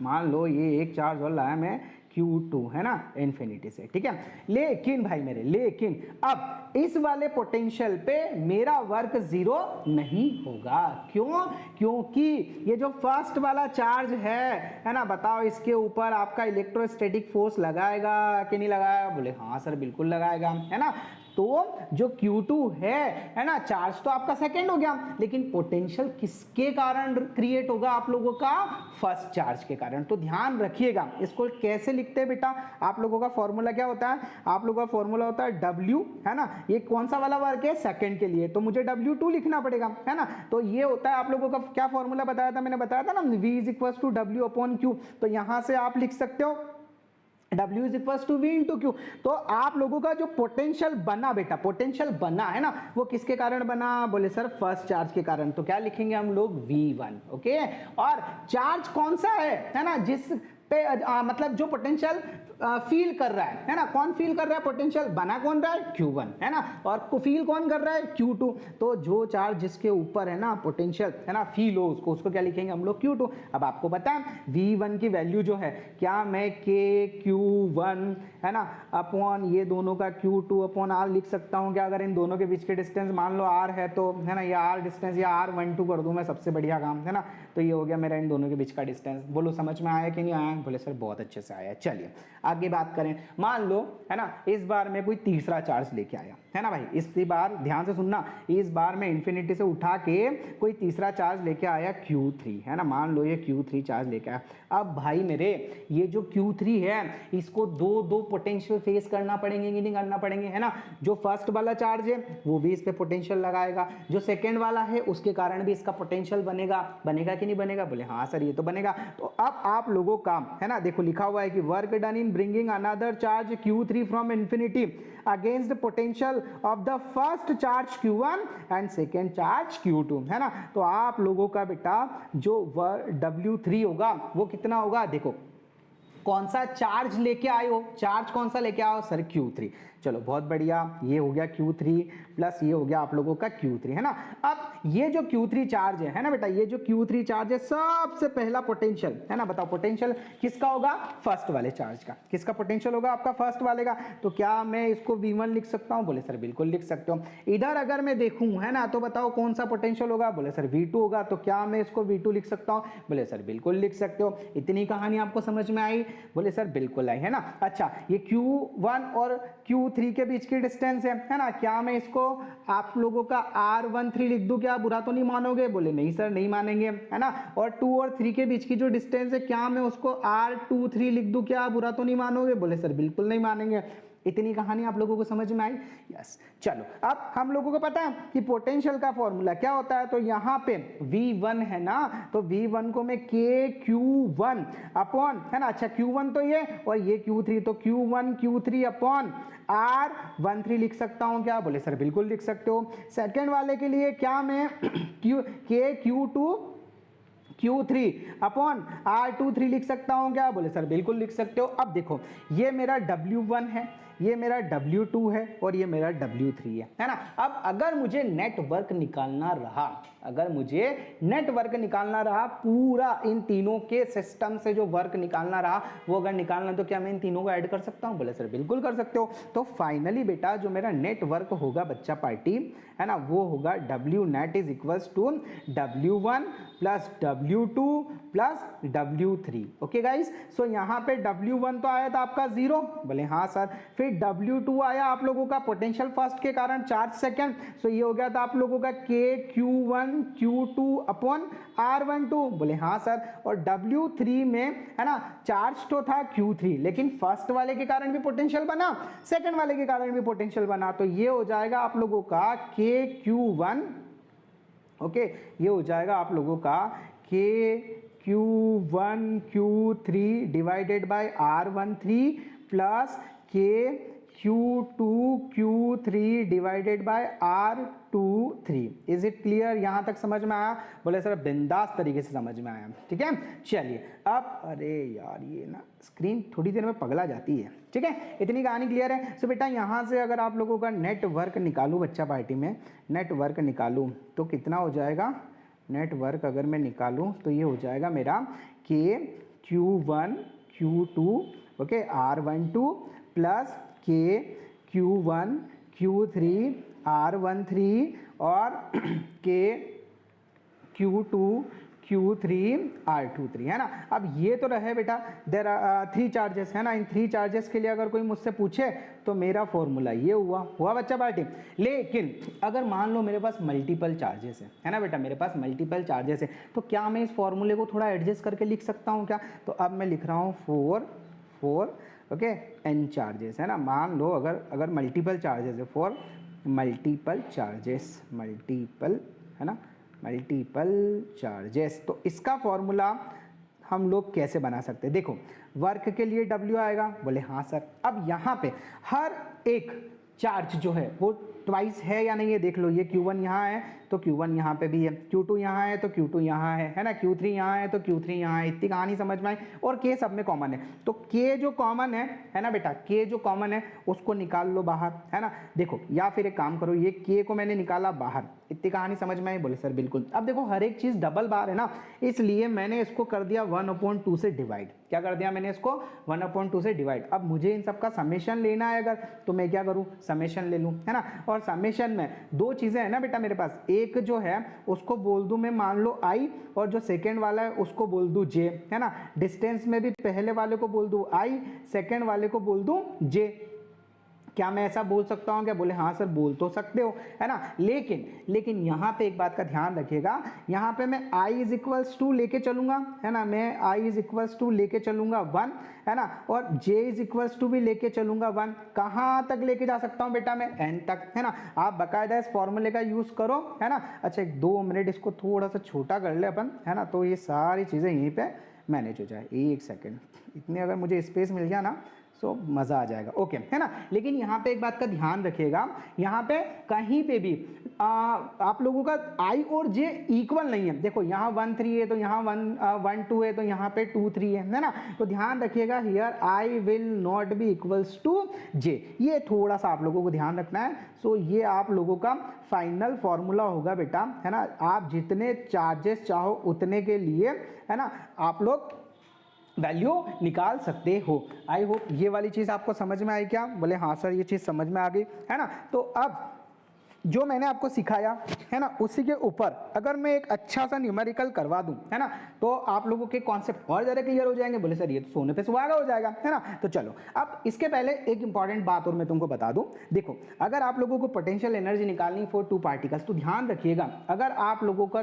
मान लो ये एक चार्ज और लाया मैं Q2, है ना, इन्फिनिटी से, ठीक है। लेकिन भाई मेरे, लेकिन अब इस वाले पोटेंशियल पे मेरा वर्क 0 नहीं होगा। क्यों? क्योंकि ये जो फर्स्ट वाला चार्ज है ना, बताओ इसके ऊपर आपका इलेक्ट्रोस्टैटिक फोर्स लगाएगा कि नहीं लगाएगा? बोले हाँ सर बिल्कुल लगाएगा, है ना। तो जो Q2 है ना, चार्ज तो आपका सेकंड हो गया, लेकिन पोटेंशियल किसके कारण क्रिएट होगा आप लोगों का, फर्स्ट चार्ज के कारण। तो ध्यान रखिएगा, इसको कैसे लिखते हैं बेटा, आप लोगों का फॉर्मूला क्या होता है, आप लोगों का फॉर्मूला होता है W, है ना, ये कौन सा वाला वर्क है, सेकंड के लिए, तो मुझे W2 लिखना पड़ेगा, है ना। तो ये होता है आप लोगों का क्या फॉर्मूला बताया था, मैंने बताया था ना, V is equal to W/Q। तो यहां से आप लिख सकते हो W is equal to V into Q। तो आप लोगों का जो पोटेंशियल बना बेटा, पोटेंशियल बना, है ना, वो किसके कारण बना, बोले सर फर्स्ट चार्ज के कारण। तो क्या लिखेंगे हम लोग, V1, ओके। और चार्ज कौन सा है ना, जिस पे मतलब जो पोटेंशियल फील कर रहा है ना, कौन फील कर रहा है पोटेंशियल, बना कौन रहा है, Q1, है ना, और को फील कौन कर रहा है, Q2। तो जो चार्ज जिसके ऊपर है ना पोटेंशियल, है ना, फील हो उसको क्या लिखेंगे हम लोग, Q2। अब आपको पता है V1 की वैल्यू जो है, क्या मैं KQ1, है ना, अपॉन ये दोनों का Q2 अपॉन R लिख सकता हूँ क्या? अगर इन दोनों के बीच के डिस्टेंस मान लो R है तो, है ना, ये R डिस्टेंस या R12 कर दूं मैं, सबसे बढ़िया काम, है ना। तो ये हो गया मेरा इन दोनों के बीच का डिस्टेंस। बोलो समझ में आया कि नहीं आया? बोले सर बहुत अच्छे से आया। चलिए आगे बात करें। मान लो, है ना, इस बार मैं कोई तीसरा चार्ज लेके आया, है ना भाई, इसी बार ध्यान से सुनना, इस बार मैं इन्फिनिटी से उठा के कोई तीसरा चार्ज लेके आया Q3, है ना, मान लो ये Q3 चार्ज लेके आया। अब भाई मेरे ये जो Q3 है इसको दो पोटेंशियल फेस करना पड़ेंगे कि नहीं करना पड़ेंगे, है ना। जो फर्स्ट वाला चार्ज है वो भी इस पे पोटेंशियल लगाएगा, जो सेकंड वाला है उसके कारण भी इसका पोटेंशियल बनेगा कि नहीं बनेगा? बोले हाँ सर ये तो बनेगा। तो अब आप लोगों का, है ना, देखो लिखा हुआ है कि work done in bringing another charge Q3 from infinity against potential of the first charge Q1 and second charge Q2, है ना। तो आप लोगों का बेटा जो W3 होगा वो कितना होगा, देखो कौन सा चार्ज लेके आए हो, चार्ज कौन सा लेके आओ सर, Q3। चलो बहुत बढ़िया, ये हो गया Q3 प्लस ये हो गया आप लोगों का Q3, है ना। अब ये जो Q3 चार्ज है ना बेटा, ये जो Q3 चार्ज है सबसे पहला पोटेंशियल, है ना, बताओ पोटेंशियल किसका होगा, फर्स्ट वाले चार्ज का। किसका पोटेंशियल होगा, आपका फर्स्ट वाले का। तो क्या मैं इसको V1 लिख सकता हूँ? बोले सर बिल्कुल लिख सकते हो। इधर अगर मैं देखूं, है ना, तो बताओ कौन सा पोटेंशियल होगा, बोले सर V2 होगा। तो क्या मैं इसको V2 लिख सकता हूँ? बोले सर बिल्कुल लिख सकते हो। इतनी कहानी आपको समझ में आई? बोले सर बिल्कुल आई, है ना। अच्छा ये Q1 और Q3 के बीच की डिस्टेंस है ना, क्या मैं इसको आप लोगों का R13 लिख दूं, क्या बुरा तो नहीं मानोगे? बोले नहीं सर नहीं मानेंगे, है ना। और 2 और 3 के बीच की जो डिस्टेंस है, क्या मैं उसको R23 लिख दूं, क्या बुरा तो नहीं मानोगे? बोले सर बिल्कुल नहीं मानेंगे। इतनी कहानी आप लोगों को समझ में आई? यस। चलो अब हम लोगों को पता है कि पोटेंशियल का फॉर्मूला क्या होता है, तो यहाँ पे V1 है ना, तो V1 को मैं KQ1 अपॉन, है ना, अच्छा Q1 तो ये और ये Q3, तो Q1 Q3 अपॉन R13 लिख सकता हूँ क्या? बोले सर बिल्कुल लिख सकते हो। सेकेंड वाले के लिए क्या मैं KQ2 Q3 अपॉन R23 लिख सकता हूँ क्या? बोले सर बिल्कुल लिख सकते हो। अब देखो ये मेरा W1 है, ये मेरा W2 है और ये मेरा W3 है ना। अब अगर मुझे नेटवर्क निकालना रहा, अगर मुझे नेटवर्क निकालना रहा, पूरा इन तीनों के सिस्टम से जो वर्क निकालना रहा वो अगर निकालना, तो क्या मैं इन तीनों को ऐड कर सकता हूँ? बोले सर बिल्कुल कर सकते हो। तो फाइनली बेटा जो मेरा नेटवर्क होगा बच्चा पार्टी, है ना, वो होगा W net is equals to W1 plus W2 plus W3। Okay guys, so यहाँ पे W1 तो आया था आपका 0, बोले हाँ सर। फिर W2 आया आप लोगों का पोटेंशियल फर्स्ट के कारण चार्ज सेकेंड, सो ये हो गया था आप लोगों का KQ1 Q2 अपॉन R12, बोले हाँ सर। और W3 में, है ना, चार्ज तो था Q3 लेकिन फर्स्ट वाले के कारण भी पोटेंशियल बना, सेकेंड वाले के कारण भी पोटेंशियल बना, तो ये हो जाएगा आप लोगों का KQ1, ओके, ये हो जाएगा आप लोगों का KQ1 Q3 divided by R13 plus KQ2 Q3 divided by R23। Is it clear? यहां तक समझ में आया? बोले सर बिंदास तरीके से समझ में आया, ठीक है। चलिए अब, अरे यार ये ना स्क्रीन थोड़ी देर में पगला जाती है, ठीक है, इतनी कहानी क्लियर है। सो बेटा यहाँ से अगर आप लोगों का नेटवर्क निकालूं बच्चा पार्टी में, नेटवर्क निकालूं तो कितना हो जाएगा? नेटवर्क अगर मैं निकालूं तो ये हो जाएगा मेरा KQ1 Q2 okay R12 plus KQ1 Q3 R13 और KQ2 Q3 R23, है ना। अब ये तो रहे बेटा देर 3 चार्जेस, है ना। इन 3 चार्जेस के लिए अगर कोई मुझसे पूछे तो मेरा फॉर्मूला ये हुआ बच्चा पार्टी। लेकिन अगर मान लो मेरे पास मल्टीपल चार्जेस है ना बेटा, मेरे पास मल्टीपल चार्जेस है, तो क्या मैं इस फॉर्मूले को थोड़ा एडजस्ट करके लिख सकता हूँ क्या? तो अब मैं लिख रहा हूँ 4 ओके n चार्जेस, है ना। मान लो अगर मल्टीपल चार्जेस है, 4 मल्टीपल चार्जेस, मल्टीपल, है ना, मल्टीपल चार्जेस, तो इसका फॉर्मूला हम लोग कैसे बना सकते हैं? देखो वर्क के लिए W आएगा, बोले हाँ सर। अब यहाँ पे हर एक चार्ज जो है वो ट्वाइस है या नहीं है देख लो। ये Q1 यहाँ है तो Q1 यहाँ पे भी है, Q2 यहाँ है तो Q2 यहाँ है ना, Q3 यहाँ है तो Q3 यहाँ है। इतनी कहानी समझ में आई। और K सब में कॉमन है, तो K जो कॉमन है ना बेटा, K जो कॉमन है उसको निकाल लो बाहर, है ना। देखो या फिर एक काम करो, ये K को मैंने निकाला बाहर, इतनी कहानी समझ में आई? बोले सर बिल्कुल। अब देखो हर एक चीज़ डबल बार है ना, इसलिए मैंने इसको कर दिया 1/2 से डिवाइड। क्या कर दिया मैंने इसको? 1/2 से डिवाइड। अब मुझे इन सबका समेशन लेना है अगर, तो मैं क्या करूँ? समेशन ले लूँ, है ना। और समेशन में दो चीज़ें हैं ना बेटा मेरे पास, एक जो है उसको बोल दूँ मैं मान लो I, और जो सेकेंड वाला है उसको बोल दूँ J, है ना। डिस्टेंस में भी पहले वाले को बोल दूँ I, सेकेंड वाले को बोल दूँ J। क्या मैं ऐसा बोल सकता हूँ क्या? बोले हाँ सर बोल तो सकते हो, है ना। लेकिन यहाँ पे एक बात का ध्यान रखिएगा, यहाँ पे मैं I इज इक्वल्स टू लेके चलूंगा, है ना, मैं I इज इक्वल्स टू लेके चलूंगा 1, है ना, और J इज इक्वल्स टू भी लेके चलूंगा 1। कहाँ तक लेके जा सकता हूँ बेटा? मैं N तक, है ना। आप बाकायदा इस फॉर्मूले का यूज करो, है ना। अच्छा 2 मिनट इसको थोड़ा सा छोटा कर ले अपन, है ना, तो ये सारी चीज़ें यहीं पे मैनेज हो जाए। 1 सेकेंड, इतनी अगर मुझे स्पेस मिल गया ना तो मज़ा आ जाएगा, ओके, है ना। लेकिन यहाँ पे एक बात का ध्यान रखिएगा, यहाँ पे कहीं पे भी आप लोगों का I और J इक्वल नहीं है। देखो यहाँ 1 3 है तो यहाँ 1 2 है तो यहाँ पे 2 3 है ना। तो ध्यान रखिएगा, here I will not be equals to J, ये थोड़ा सा आप लोगों को ध्यान रखना है। सो ये आप लोगों का फाइनल फॉर्मूला होगा बेटा, है ना। आप जितने चार्जेस चाहो उतने के लिए, है ना, आप लोग वैल्यू निकाल सकते हो। आई होप ये वाली चीज़ आपको समझ में आई क्या? बोले हाँ सर ये चीज़ समझ में आ गई, है ना। तो अब जो मैंने आपको सिखाया, है ना, उसी के ऊपर अगर मैं एक अच्छा सा न्यूमेरिकल करवा दूं, है ना, तो आप लोगों के कॉन्सेप्ट और ज़्यादा क्लियर हो जाएंगे। बोले सर ये तो सोने पे सुहागा हो जाएगा, है ना। तो चलो अब इसके पहले एक इंपॉर्टेंट बात और मैं तुमको बता दूं। देखो अगर आप लोगों को पोटेंशियल एनर्जी निकालनी फॉर 2 पार्टिकल्स, तो ध्यान रखिएगा, अगर आप लोगों का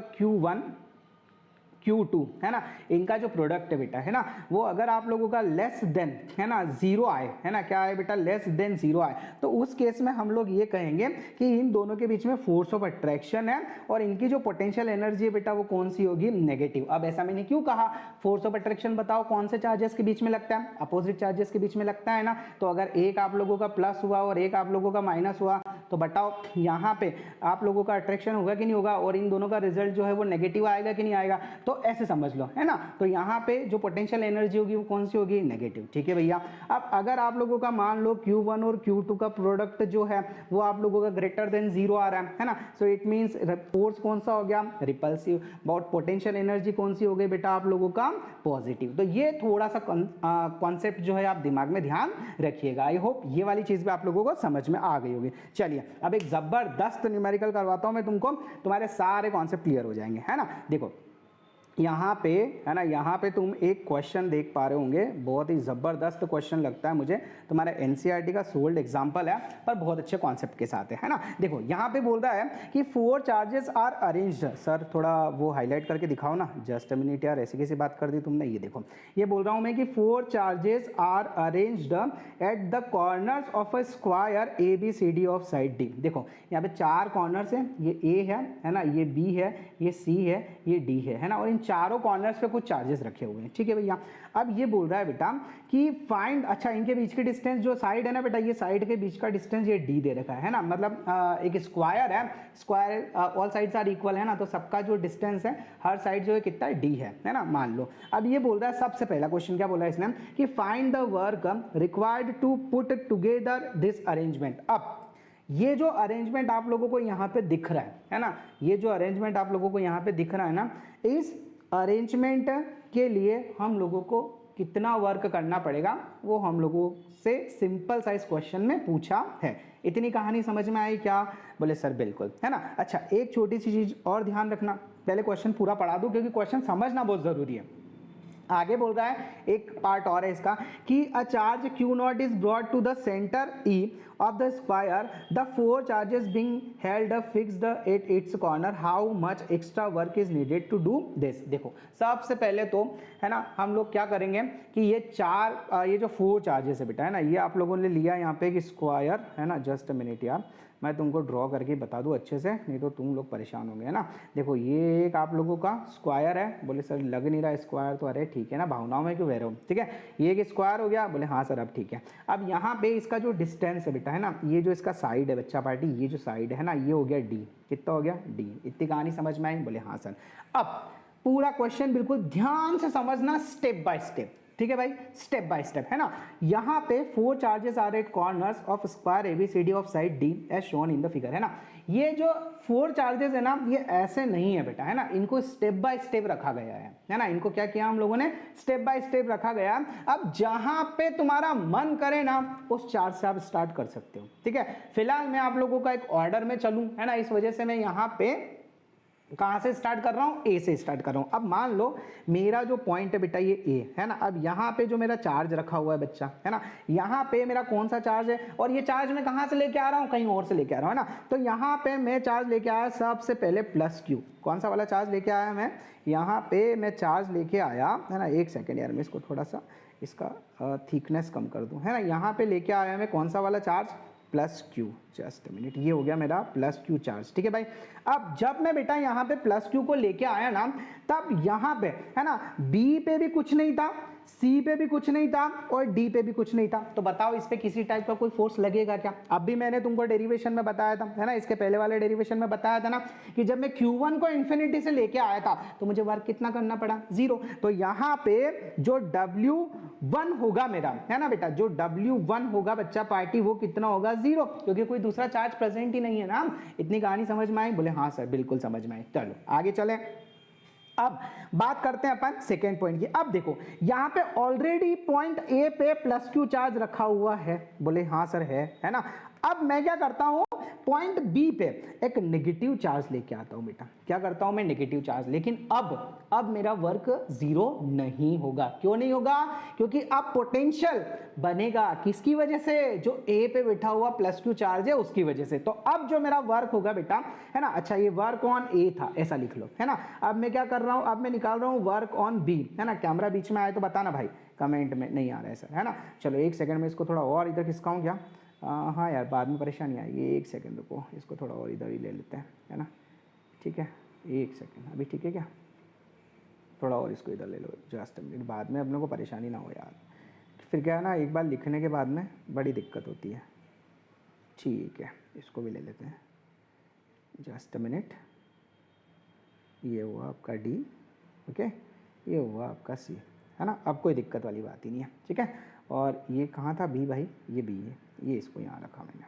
Q2 है ना, इनका जो प्रोडक्ट है बेटा है ना, वो अगर आप लोगों का लेस देन है ना जीरो आए, है ना, क्या आए बेटा, लेस देन जीरो आए, तो उस केस में हम लोग ये कहेंगे कि इन दोनों के बीच में फोर्स ऑफ अट्रैक्शन है और इनकी जो पोटेंशियल एनर्जी है बेटा वो कौन सी होगी, नेगेटिव। अब ऐसा मैंने क्यों कहा, फोर्स ऑफ अट्रैक्शन बताओ कौन से चार्जेस के बीच में लगता है, अपोजिट चार्जेस के बीच में लगता है ना। तो अगर एक आप लोगों का प्लस हुआ और एक आप लोगों का माइनस हुआ, तो बताओ यहाँ पे आप लोगों का अट्रैक्शन होगा कि नहीं होगा, और इन दोनों का रिजल्ट जो है वो नेगेटिव आएगा कि नहीं आएगा। तो ऐसे समझ लो, है ना। तो यहाँ पे जो पोटेंशियल एनर्जी होगी वो कौन सी होगी, नेगेटिव। ठीक है भैया। अब अगर आप लोगों का मान लो Q1 और Q2 का प्रोडक्ट जो है वो आप लोगों का ग्रेटर देन जीरो आ रहा है ना, सो इट मींस फोर्स कौन सा हो गया, रिपल्सिव। बहुत पोटेंशियल एनर्जी कौन सी हो गई बेटा आप लोगों का, पॉजिटिव। तो ये थोड़ा सा कॉन्सेप्ट जो है आप दिमाग में ध्यान रखिएगा। आई होप ये वाली चीज भी आप लोगों को समझ में आ गई होगी। चलिए अब एक जबरदस्त न्यूमेरिकल करवाता हूं मैं तुमको, तुम्हारे सारे कॉन्सेप्ट क्लियर हो जाएंगे, है ना। देखो यहाँ पे, है ना, यहाँ पे तुम एक क्वेश्चन देख पा रहे होंगे, बहुत ही ज़बरदस्त क्वेश्चन लगता है मुझे, तुम्हारा एनसीईआरटी का सोल्ड एग्जांपल है पर बहुत अच्छे कॉन्सेप्ट के साथ है ना। देखो यहाँ पे बोल रहा है कि 4 चार्जेस आर अरेंज्ड। सर थोड़ा वो हाईलाइट करके दिखाओ ना, जस्ट अ मिनट यार, ऐसी कैसी बात कर दी तुमने। ये देखो, ये बोल रहा हूँ मैं कि 4 charges are arranged at the corners of a square ABCD of side D। देखो यहाँ पे 4 कॉर्नर्स हैं, ये A है ना, ये B है, ये C है, ये D है ना, और इन चारों कॉर्नर्स पे कुछ चार्जेस रखे हुए हैं। ठीक है भैया। अब ये बोल रहा है बेटा कि फाइंड, अच्छा इनके बीच की डिस्टेंस जो साइड है ना बेटा, ये साइड के बीच का डिस्टेंस ये D दे रखा है ना, मतलब एक स्क्वायर है, square all sides are equal है ना, तो सबका जो डिस्टेंस है हर साइड जो है कितना है, D है ना, मान लो। अब ये बोल रहा है, सबसे पहला क्वेश्चन क्या बोला है इसने कि find the work required to put together this arrangement. अब ये जो अरेंजमेंट आप लोगों को यहाँ पे दिख रहा है ना, ये जो अरेंजमेंट आप लोगों को यहाँ पे दिख रहा है ना, इस अरेंजमेंट के लिए हम लोगों को कितना वर्क करना पड़ेगा वो हम लोगों से सिंपल साइज क्वेश्चन में पूछा है। इतनी कहानी समझ में आई क्या, बोले सर बिल्कुल, है ना। अच्छा एक छोटी सी चीज और ध्यान रखना, पहले क्वेश्चन पूरा पढ़ा दूं क्योंकि क्वेश्चन समझना बहुत जरूरी है। आगे बोल रहा है, एक पार्ट और है इसका कि a charge Q0 is brought to the centre E of the square, the 4 charges being held up fixed at its corner, how much extra work is needed to do this। देखो सबसे पहले तो है ना हम लोग क्या करेंगे कि ये जो 4 चार्जेस है बेटा, है ना, ये आप लोगों ने लिया यहाँ पे कि स्क्वायर, है ना, जस्ट अ मिनट यार, मैं तुमको ड्रॉ करके बता दूं अच्छे से, नहीं तो तुम लोग परेशान होंगे, है ना। देखो ये एक आप लोगों का स्क्वायर है, बोले सर लग नहीं रहा स्क्वायर, तो अरे ठीक है ना, भावनाओं में क्यों बह रहे हो, ठीक है। ये एक स्क्वायर हो गया, बोले हाँ सर अब ठीक है। अब यहाँ पे इसका जो डिस्टेंस है बेटा, है ना, ये जो इसका साइड है बच्चा पार्टी, ये जो साइड है ना, ये हो गया D। कितना हो गया, D। इतनी कहानी समझ में आई, बोले हाँ सर। अब पूरा क्वेश्चन बिल्कुल ध्यान से समझना, स्टेप बाय स्टेप, ठीक है भाई, स्टेप बाय स्टेप, है ना। यहाँ पे 4 charges are at corners of square ABCD of side D as shown in the figure, है ना। ये जो 4 चार्जेस है ना, ये ऐसे नहीं है बेटा, है ना, इनको स्टेप बाय स्टेप रखा गया है ना। इनको क्या किया हम लोगों ने, स्टेप बाय स्टेप रखा गया। अब जहां पे तुम्हारा मन करे ना उस चार्ज से आप स्टार्ट कर सकते हो, ठीक है। फिलहाल मैं आप लोगों का एक ऑर्डर में चलूं, है ना, इस वजह से मैं यहाँ पे कहाँ से स्टार्ट कर रहा हूँ, A से स्टार्ट कर रहा हूँ। अब मान लो मेरा जो पॉइंट है बेटा ये A है ना, अब यहाँ पे जो मेरा चार्ज रखा हुआ है बच्चा, है ना, यहाँ पे मेरा कौन सा चार्ज है, और ये चार्ज मैं कहाँ से लेके आ रहा हूँ, कहीं और से लेके आ रहा हूँ, है ना। तो यहाँ पे मैं चार्ज लेके आया सबसे पहले +Q। कौन सा वाला चार्ज लेके आया मैं, यहाँ पे मैं चार्ज लेके आया, है ना, एक सेकेंड यार, मैं इसको थोड़ा सा इसका थिकनेस कम कर दूँ, है ना। यहाँ पे लेके आया मैं कौन सा वाला charge, +Q। Just a minute, ये हो गया मेरा +Q चार्ज, ठीक है भाई। अब जब मैं बेटा यहाँ पे +Q को लेके आया ना, तब यहाँ पे, है ना, B पे भी कुछ नहीं था, C पे भी कुछ नहीं था और D पे भी कुछ नहीं था। तो बताओ इस पे किसी टाइप का कोई फोर्स लगेगा क्या। अब भी मैंने तुमको डेरिवेशन में बताया था, है ना, इसके पहले वाले डेरिवेशन में बताया था ना कि जब मैं Q1 को इन्फिनिटी से लेके आया था तो मुझे वर्क कितना करना पड़ा, 0। तो यहाँ पे जो W1 होगा मेरा, है ना बेटा, जो W1 होगा बच्चा पार्टी, वो कितना होगा, 0, क्योंकि कोई दूसरा चार्ज प्रेजेंट ही नहीं है ना। इतनी कहानी समझ में आई, बोले हाँ सर बिल्कुल समझ में आई। चलो आगे चले, अब बात करते हैं अपन सेकेंड पॉइंट की। अब देखो यहाँ पे ऑलरेडी पॉइंट A पे +Q चार्ज रखा हुआ है, बोले हाँ सर है ना। अब मैं क्या करता हूँ, पॉइंट बी पे एक नेगेटिव चार्ज लेके आता हूं बेटा, क्या करता हूं मैं, नेगेटिव चार्ज। लेकिन अब मेरा वर्क जीरो नहीं होगा। क्यों नहीं होगा? क्योंकि अब पोटेंशियल बनेगा किसकी वजह से, जो ए पे बैठा हुआ प्लस क्यू चार्ज है उसकी वजह से। तो अब जो मेरा वर्क होगा बेटा, है ना, अच्छा ये वर्क ऑन ए था, ऐसा लिख लो, है ना। अब मैं क्या कर रहा हूं, अब मैं निकाल रहा हूं वर्क ऑन बी, है ना। कैमरा बीच में आए तो बताना भाई, कमेंट में। नहीं आ रहा है सर, है ना। चलो एक सेकंड में इसको थोड़ा और इधर खिसकाऊं क्या? हाँ यार, बाद में परेशानी आएगी। एक सेकंड रुको, इसको थोड़ा और इधर ही ले लेते हैं, है ना। ठीक है, एक सेकंड, अभी ठीक है क्या? थोड़ा और इसको इधर ले लो, जस्ट मिनट, बाद में अपने को परेशानी ना हो यार। फिर क्या है ना, एक बार लिखने के बाद में बड़ी दिक्कत होती है। ठीक है, इसको भी ले लेते हैं, जस्ट मिनट। ये हुआ आपका डी, ओके, ये हुआ आपका सी, है ना। अब कोई दिक्कत वाली बात ही नहीं है, ठीक है। और ये कहाँ था बी भाई, ये बी है, ये इसको यहाँ रखा मैंने,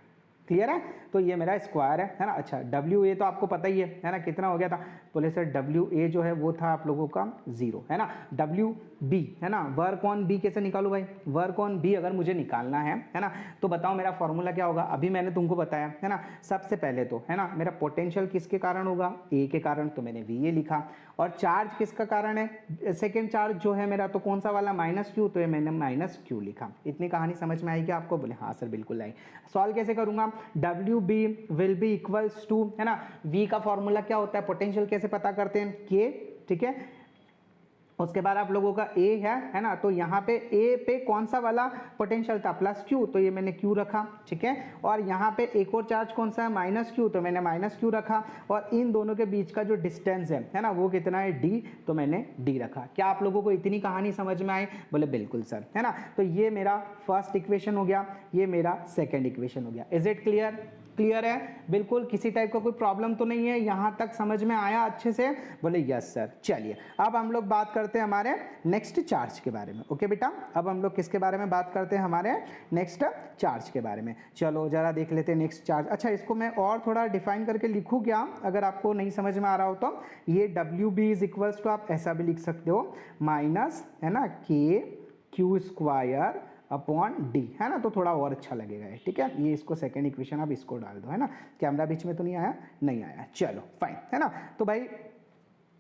क्लियर है। तो ये मेरा स्क्वायर है ना। अच्छा डब्ल्यू ए तो आपको पता ही है ना, कितना हो गया था, बोले सर डब्ल्यू ए जो है वो था आप लोगों का 0, है ना। डब्ल्यू बी, है ना, वर्क ऑन बी कैसे निकालू भाई, वर्क ऑन बी अगर मुझे निकालना है ना, तो बताओ मेरा फॉर्मूला क्या होगा। अभी मैंने तुमको बताया, है ना। सबसे पहले तो, है ना, मेरा पोटेंशियल किसके कारण होगा, ए के कारण, तो मैंने वी ए लिखा। और चार्ज किसका कारण है, सेकेंड चार्ज जो है मेरा, तो कौन सा वाला, माइनस क्यू, तो ये मैंने माइनस क्यू लिखा। इतनी कहानी समझ में आएगी आपको? बोले हाँ सर बिल्कुल आई। सॉल्व कैसे करूंगा, W B will be equals to, है ना, वी का फॉर्मूला क्या होता है, पोटेंशियल कैसे पता करते हैं, के, ठीक है। उसके बाद आप लोगों का ए है ना, तो यहाँ पे ए पे कौन सा वाला पोटेंशियल था, प्लस क्यू, तो ये मैंने क्यू रखा, ठीक है। और यहाँ पे एक और चार्ज कौन सा है, माइनस क्यू, तो मैंने माइनस क्यू रखा। और इन दोनों के बीच का जो डिस्टेंस है ना, वो कितना है, डी, तो मैंने डी रखा। क्या आप लोगों को इतनी कहानी समझ में आई? बोले बिल्कुल सर, है ना। तो ये मेरा फर्स्ट इक्वेशन हो गया, ये मेरा सेकेंड इक्वेशन हो गया। Is it clear? क्लियर है बिल्कुल, किसी टाइप का कोई प्रॉब्लम तो नहीं है, यहां तक समझ में आया अच्छे से? बोले यस सर। चलिए अब हम लोग बात करते हैं हमारे नेक्स्ट चार्ज के बारे में। ओके बेटा, अब हम लोग किसके बारे में बात करते हैं, हमारे नेक्स्ट चार्ज के बारे में। चलो जरा देख लेते हैं नेक्स्ट चार्ज। अच्छा इसको मैं और थोड़ा डिफाइन करके लिखूं क्या, अगर आपको नहीं समझ में आ रहा हो तो। ये W B is equals to, आप ऐसा भी लिख सकते हो, माइनस, है ना, के क्यू स्क्वायर अपॉन डी, है ना। तो थोड़ा और अच्छा लगेगा, ठीक है। ये इसको सेकंड इक्वेशन आप इसको डाल दो, है ना। कैमरा बीच में तो नहीं आया, नहीं आया, चलो फाइन, है ना। तो भाई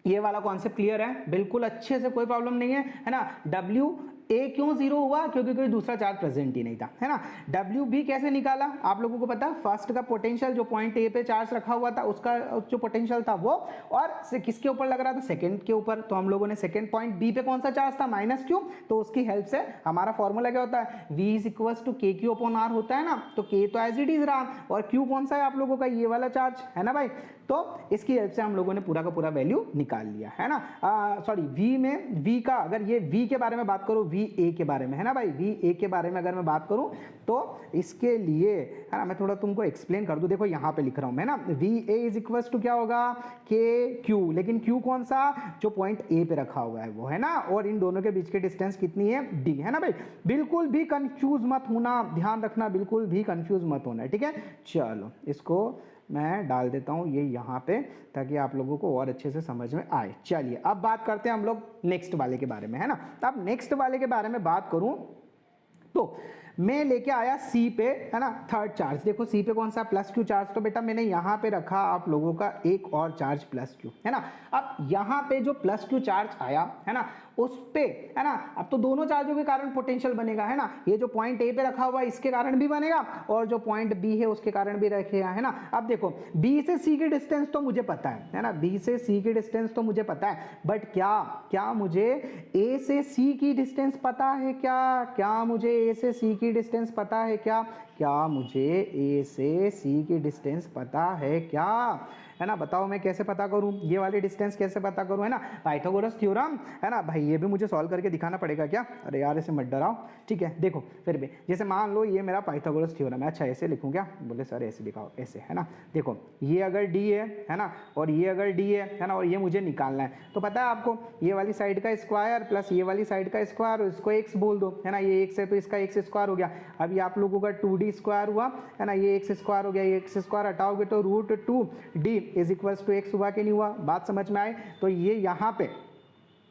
ये वाला कॉन्सेप्ट क्लियर है बिल्कुल अच्छे से, कोई प्रॉब्लम नहीं है ना। डब्ल्यू ए क्यों 0 हुआ, क्योंकि कोई दूसरा चार्ज प्रेजेंट ही नहीं था, है ना। डब्ल्यू बी कैसे निकाला, आप लोगों को पता है, फर्स्ट का पोटेंशियल जो पॉइंट ए पे चार्ज रखा हुआ था, उसका जो पोटेंशियल था वो, और से किसके ऊपर लग रहा था, सेकंड के ऊपर। तो हम लोगों ने सेकंड पॉइंट बी पे कौन सा चार्ज था, माइनस क्यू, तो उसकी हेल्प से हमारा फॉर्मूला क्या होता है, वी इज इक्वल्स टू के क्यू अपॉन आर होता है ना। तो के तो एज इट इज रहा, और क्यू कौन सा है आप लोगों का, ये वाला चार्ज, है ना भाई। तो इसकी हेल्प से हम लोगों ने पूरा का पूरा वैल्यू निकाल लिया, है ना। सॉरी, वी में, वी का, अगर ये वी के बारे में बात करूं, वी ए के बारे में, है ना भाई, वी ए के बारे में अगर मैं बात करूं, तो इसके लिए, है ना, मैं थोड़ा तुमको एक्सप्लेन कर दूं। देखो यहाँ पे लिख रहा हूं मैं ना, V A is equals to क्या होगा, के क्यू, लेकिन क्यू कौन सा, जो पॉइंट ए पे रखा हुआ है वो, है ना। और इन दोनों के बीच की डिस्टेंस कितनी है, डी, है ना भाई। बिल्कुल भी कंफ्यूज मत होना, ध्यान रखना, बिल्कुल भी कंफ्यूज मत होना, ठीक है। चलो इसको मैं डाल देता हूं ये यहाँ पे, ताकि आप लोगों को और अच्छे से समझ में आए। चलिए अब बात करते हैं हम लोग नेक्स्ट वाले के बारे में, है ना। अब नेक्स्ट वाले के बारे में बात करूं तो मैं लेके आया सी पे, है ना, थर्ड चार्ज। देखो सी पे कौन सा, प्लस क्यू चार्ज। तो बेटा मैंने यहाँ पे रखा आप लोगों का एक और चार्ज प्लस क्यू, है ना। अब यहाँ पे जो प्लस क्यू चार्ज आया, है ना, उस पे, है ना, अब तो दोनों चार्जों के कारण पोटेंशियल बनेगा, है ना। ये जो पॉइंट ए पे रखा हुआ है इसके कारण भी बनेगा, और जो पॉइंट बी है उसके कारण भी रखेगा, है ना। अब देखो बी से सी की डिस्टेंस तो मुझे पता है ना, बी से सी की डिस्टेंस तो मुझे पता है, बट क्या मुझे ए से सी की डिस्टेंस पता है, क्या मुझे ए से सी की डिस्टेंस पता है, क्या मुझे ए से सी की डिस्टेंस पता है, क्या, है ना। बताओ मैं कैसे पता करूं, ये वाली डिस्टेंस कैसे पता करूं, है ना। पाइथागोरस थ्योरम, है ना भाई। ये भी मुझे सॉल्व करके दिखाना पड़ेगा क्या, अरे यार ऐसे मत डराओ, ठीक है। देखो फिर भी, जैसे मान लो ये मेरा पाइथागोरस थ्योरम है, अच्छा ऐसे लिखूं क्या, बोले सर ऐसे दिखाओ, ऐसे, है ना। देखो ये अगर डी है ना, और ये अगर डी है ना, और ये मुझे निकालना है, तो पता है आपको, ये वाली साइड का स्क्वायर प्लस ये वाली साइड का स्क्वायर, इसको एक्स बोल दो, है ना। ये एक्स है तो इसका एक्स स्क्वायर हो गया। अब ये आप लोगों का 2d स्क्वायर हुआ, है ना, ये एक्स स्क्वायर हो गया, ये एक्स स्क्वायर हटाओगे तो √2d is equals to x हुआ कि नहीं हुआ, बात समझ में आए। तो ये यहाँ पे,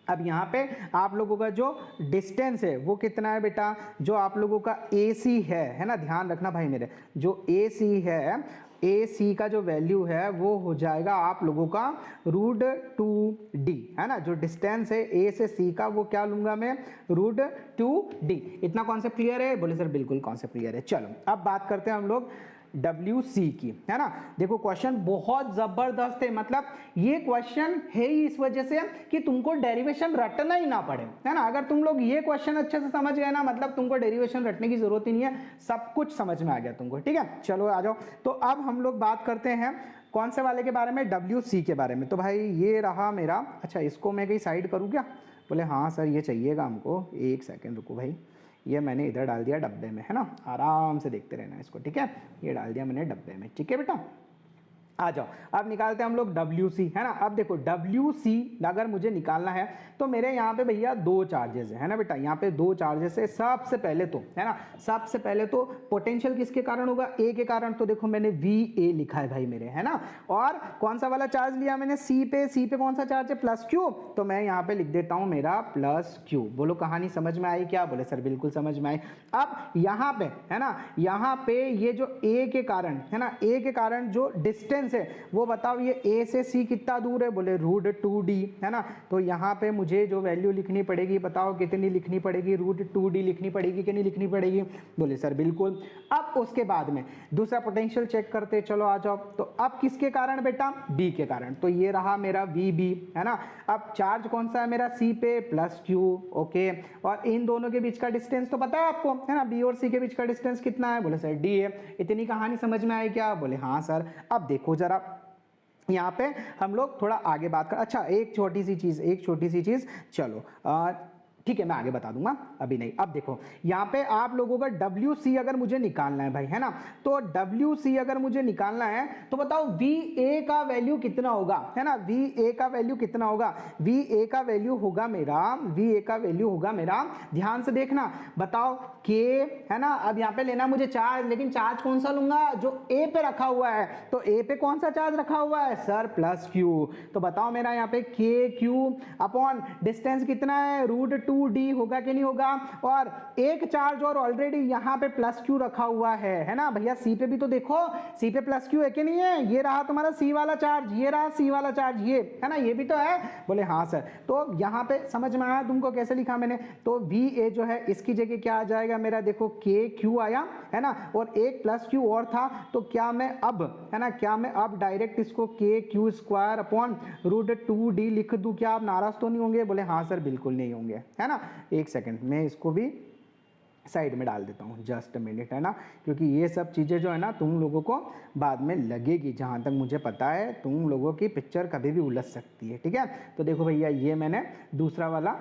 अब यहाँ पे आप लोगों का जो डिस्टेंस है वो कितना है बेटा, जो आप लोगों का AC है ना, ध्यान रखना भाई मेरे, जो AC है ए सी का जो वैल्यू है वो हो जाएगा आप लोगों का √2d, है ना। जो डिस्टेंस है ए से सी का वो क्या लूंगा मैं, √2d। इतना कॉन्सेप्ट क्लियर है? बोले सर बिल्कुल कॉन्सेप्ट क्लियर है। चलो अब बात करते हैं हम लोग WC की, है ना। देखो क्वेश्चन बहुत जबरदस्त है, मतलब ये क्वेश्चन है ही इस वजह से कि तुमको डेरिवेशन रटना ही ना पड़े, है ना। अगर तुम लोग ये क्वेश्चन अच्छे से समझ गए ना, मतलब तुमको डेरिवेशन रटने की जरूरत ही नहीं है, सब कुछ समझ में आ गया तुमको, ठीक है। चलो आ जाओ। तो अब हम लोग बात करते हैं कौन से वाले के बारे में, WC के बारे में। तो भाई ये रहा मेरा, अच्छा इसको मैं कहीं साइड करूँ क्या? बोले हाँ सर ये चाहिएगा हमको, एक सेकेंड रुको भाई, ये मैंने इधर डाल दिया डब्बे में, है ना। आराम से देखते रहना इसको, ठीक है। ये डाल दिया मैंने डब्बे में, ठीक है बेटा। आ जाओ अब निकालते हैं हम लोग WC, है ना। अब देखो WC अगर मुझे निकालना है तो मेरे यहाँ पे भैया दो चार्जेस है ना बेटा, यहाँ पे दो चार्जेस है। सबसे पहले तो, है ना, सबसे पहले तो पोटेंशियल किसके कारण होगा, A के कारण। तो देखो मैंने VA लिखा है भाई मेरे, है ना। और कौन सा वाला चार्ज लिया मैंने, C पे कौन सा चार्ज है, +Q। तो मैं यहाँ पे लिख देता हूँ मेरा +Q। बोलो कहानी समझ में आई क्या? बोले सर बिल्कुल समझ में आई। अब यहाँ पे, है ना, यहाँ पे ये जो A के कारण, है ना, A के कारण जो डिस्टेंस है वो बताओ, ये A से C कितना दूर है, बोले √2d, है ना। तो यहाँ पे मुझे जो वैल्यू लिखनी पड़ेगी बताओ कितनी लिखनी पड़ेगी, √2d लिखनी पड़ेगी कि नहीं लिखनी पड़ेगी? बोले सर बिल्कुल। अब उसके बाद में दूसरा पोटेंशियल चेक करते, चलो आ जाओ। तो अब किसके कारण बेटा, B के कारण। तो ये रहा मेरा VB, है ना। अब चार्ज कौन सा है मेरा, C पे +Q, ओके। और इन दोनों के बीच का डिस्टेंस तो पता है आपको, है ना, B और C के बीच का डिस्टेंस कितना है? बोले सर D है। इतनी कहानी समझ में आई क्या? बोले हाँ सर। अब देखो जरा यहाँ पे हम लोग थोड़ा आगे बात कर, अच्छा एक छोटी सी चीज, चलो ठीक है मैं आगे बता दूंगा, अभी नहीं। अब देखो यहाँ पे आप लोगों का WC अगर मुझे निकालना है भाई, है ना। तो WC अगर मुझे निकालना है तो बताओ VA का वैल्यू कितना होगा, है ना। VA का वैल्यू कितना होगा, VA का वैल्यू होगा मेरा, ध्यान से देखना, बताओ K, है ना। अब यहाँ पे लेना मुझे चार्ज, लेकिन चार्ज कौन सा लूंगा, जो A पे रखा हुआ है। तो A पे कौन सा चार्ज रखा हुआ है सर, +Q। तो बताओ मेरा यहाँ पे KQ अपॉन डिस्टेंस कितना है, √2d होगा कि नहीं होगा। और एक चार्ज और ऑलरेडी यहाँ पे +Q रखा हुआ है ना भैया। C पे भी तो देखो, C पे +Q है कि नहीं है, ये रहा तुम्हारा C वाला चार्ज, ये रहा C वाला चार्ज, ये है ना, ये भी तो है। बोले हाँ सर। तो यहाँ पे समझ में आया तुमको कैसे लिखा मैंने। तो VA जो है इसकी जगह क्या आ जाएगा मेरा, देखो KQ आया, है ना, और एक +Q और था। तो क्या मैं अब, है ना, क्या मैं अब डायरेक्ट इसको KQ² अपॉन √2d लिख दूं? क्या आप नाराज तो नहीं होंगे? बोले हाँ सर बिल्कुल नहीं होंगे, है ना। एक सेकंड मैं इसको भी साइड में डाल देता हूँ, जस्ट मिनट, है ना, क्योंकि ये सब चीज़ें जो है ना तुम लोगों को बाद में लगेगी। जहाँ तक मुझे पता है तुम लोगों की पिक्चर कभी भी उलझ सकती है, ठीक है। तो देखो भैया ये मैंने दूसरा वाला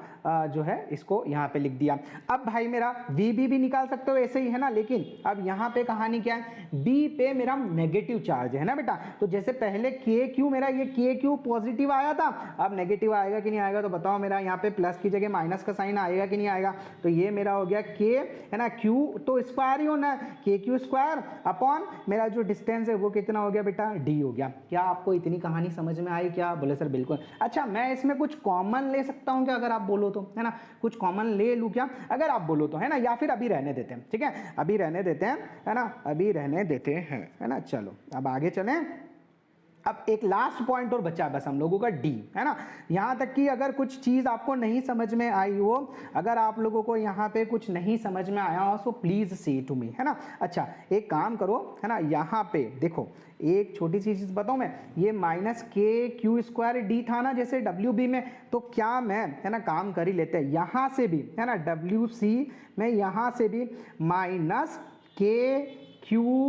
जो है इसको यहाँ पे लिख दिया। अब भाई मेरा VB भी निकाल सकते हो ऐसे ही, है ना, लेकिन अब यहाँ पे कहानी क्या है, B पे मेरा नेगेटिव चार्ज है ना बेटा। तो जैसे पहले KQ मेरा, ये KQ पॉजिटिव आया था, अब नेगेटिव आएगा कि नहीं आएगा? तो बताओ मेरा यहाँ पे प्लस की जगह माइनस का साइन आएगा कि नहीं आएगा? तो ये मेरा हो गया K, है ना, Q तो स्क्वायर ही होना है, KQ² अपॉन मेरा जो डिस्टेंस है वो कितना हो गया बेटा, D हो गया। क्या आपको इतनी कहानी समझ में आई क्या? बोले सर बिल्कुल। अच्छा मैं इसमें कुछ कॉमन ले सकता हूँ क्या, अगर आप बोलो तो, है ना, कुछ कॉमन ले लूँ क्या अगर आप बोलो तो, है ना, या फिर अभी रहने देते हैं, ठीक है, अभी रहने देते हैं, है ना, अभी रहने देते हैं, है ना। चलो अब आगे चलें। अब एक लास्ट पॉइंट और बचा बस हम लोगों का, D, है ना। यहाँ तक कि अगर कुछ चीज़ आपको नहीं समझ में आई हो, अगर आप लोगों को यहाँ पे कुछ नहीं समझ में आया हो, सो प्लीज़ से टू मी, है ना। अच्छा एक काम करो, है ना, यहाँ पे देखो एक छोटी सी चीज़ बताऊँ मैं, ये -KQ² था ना जैसे WB में, तो क्या मैं, है ना, काम कर ही लेते हैं यहाँ से भी, है ना, WC में यहाँ से भी -KQ²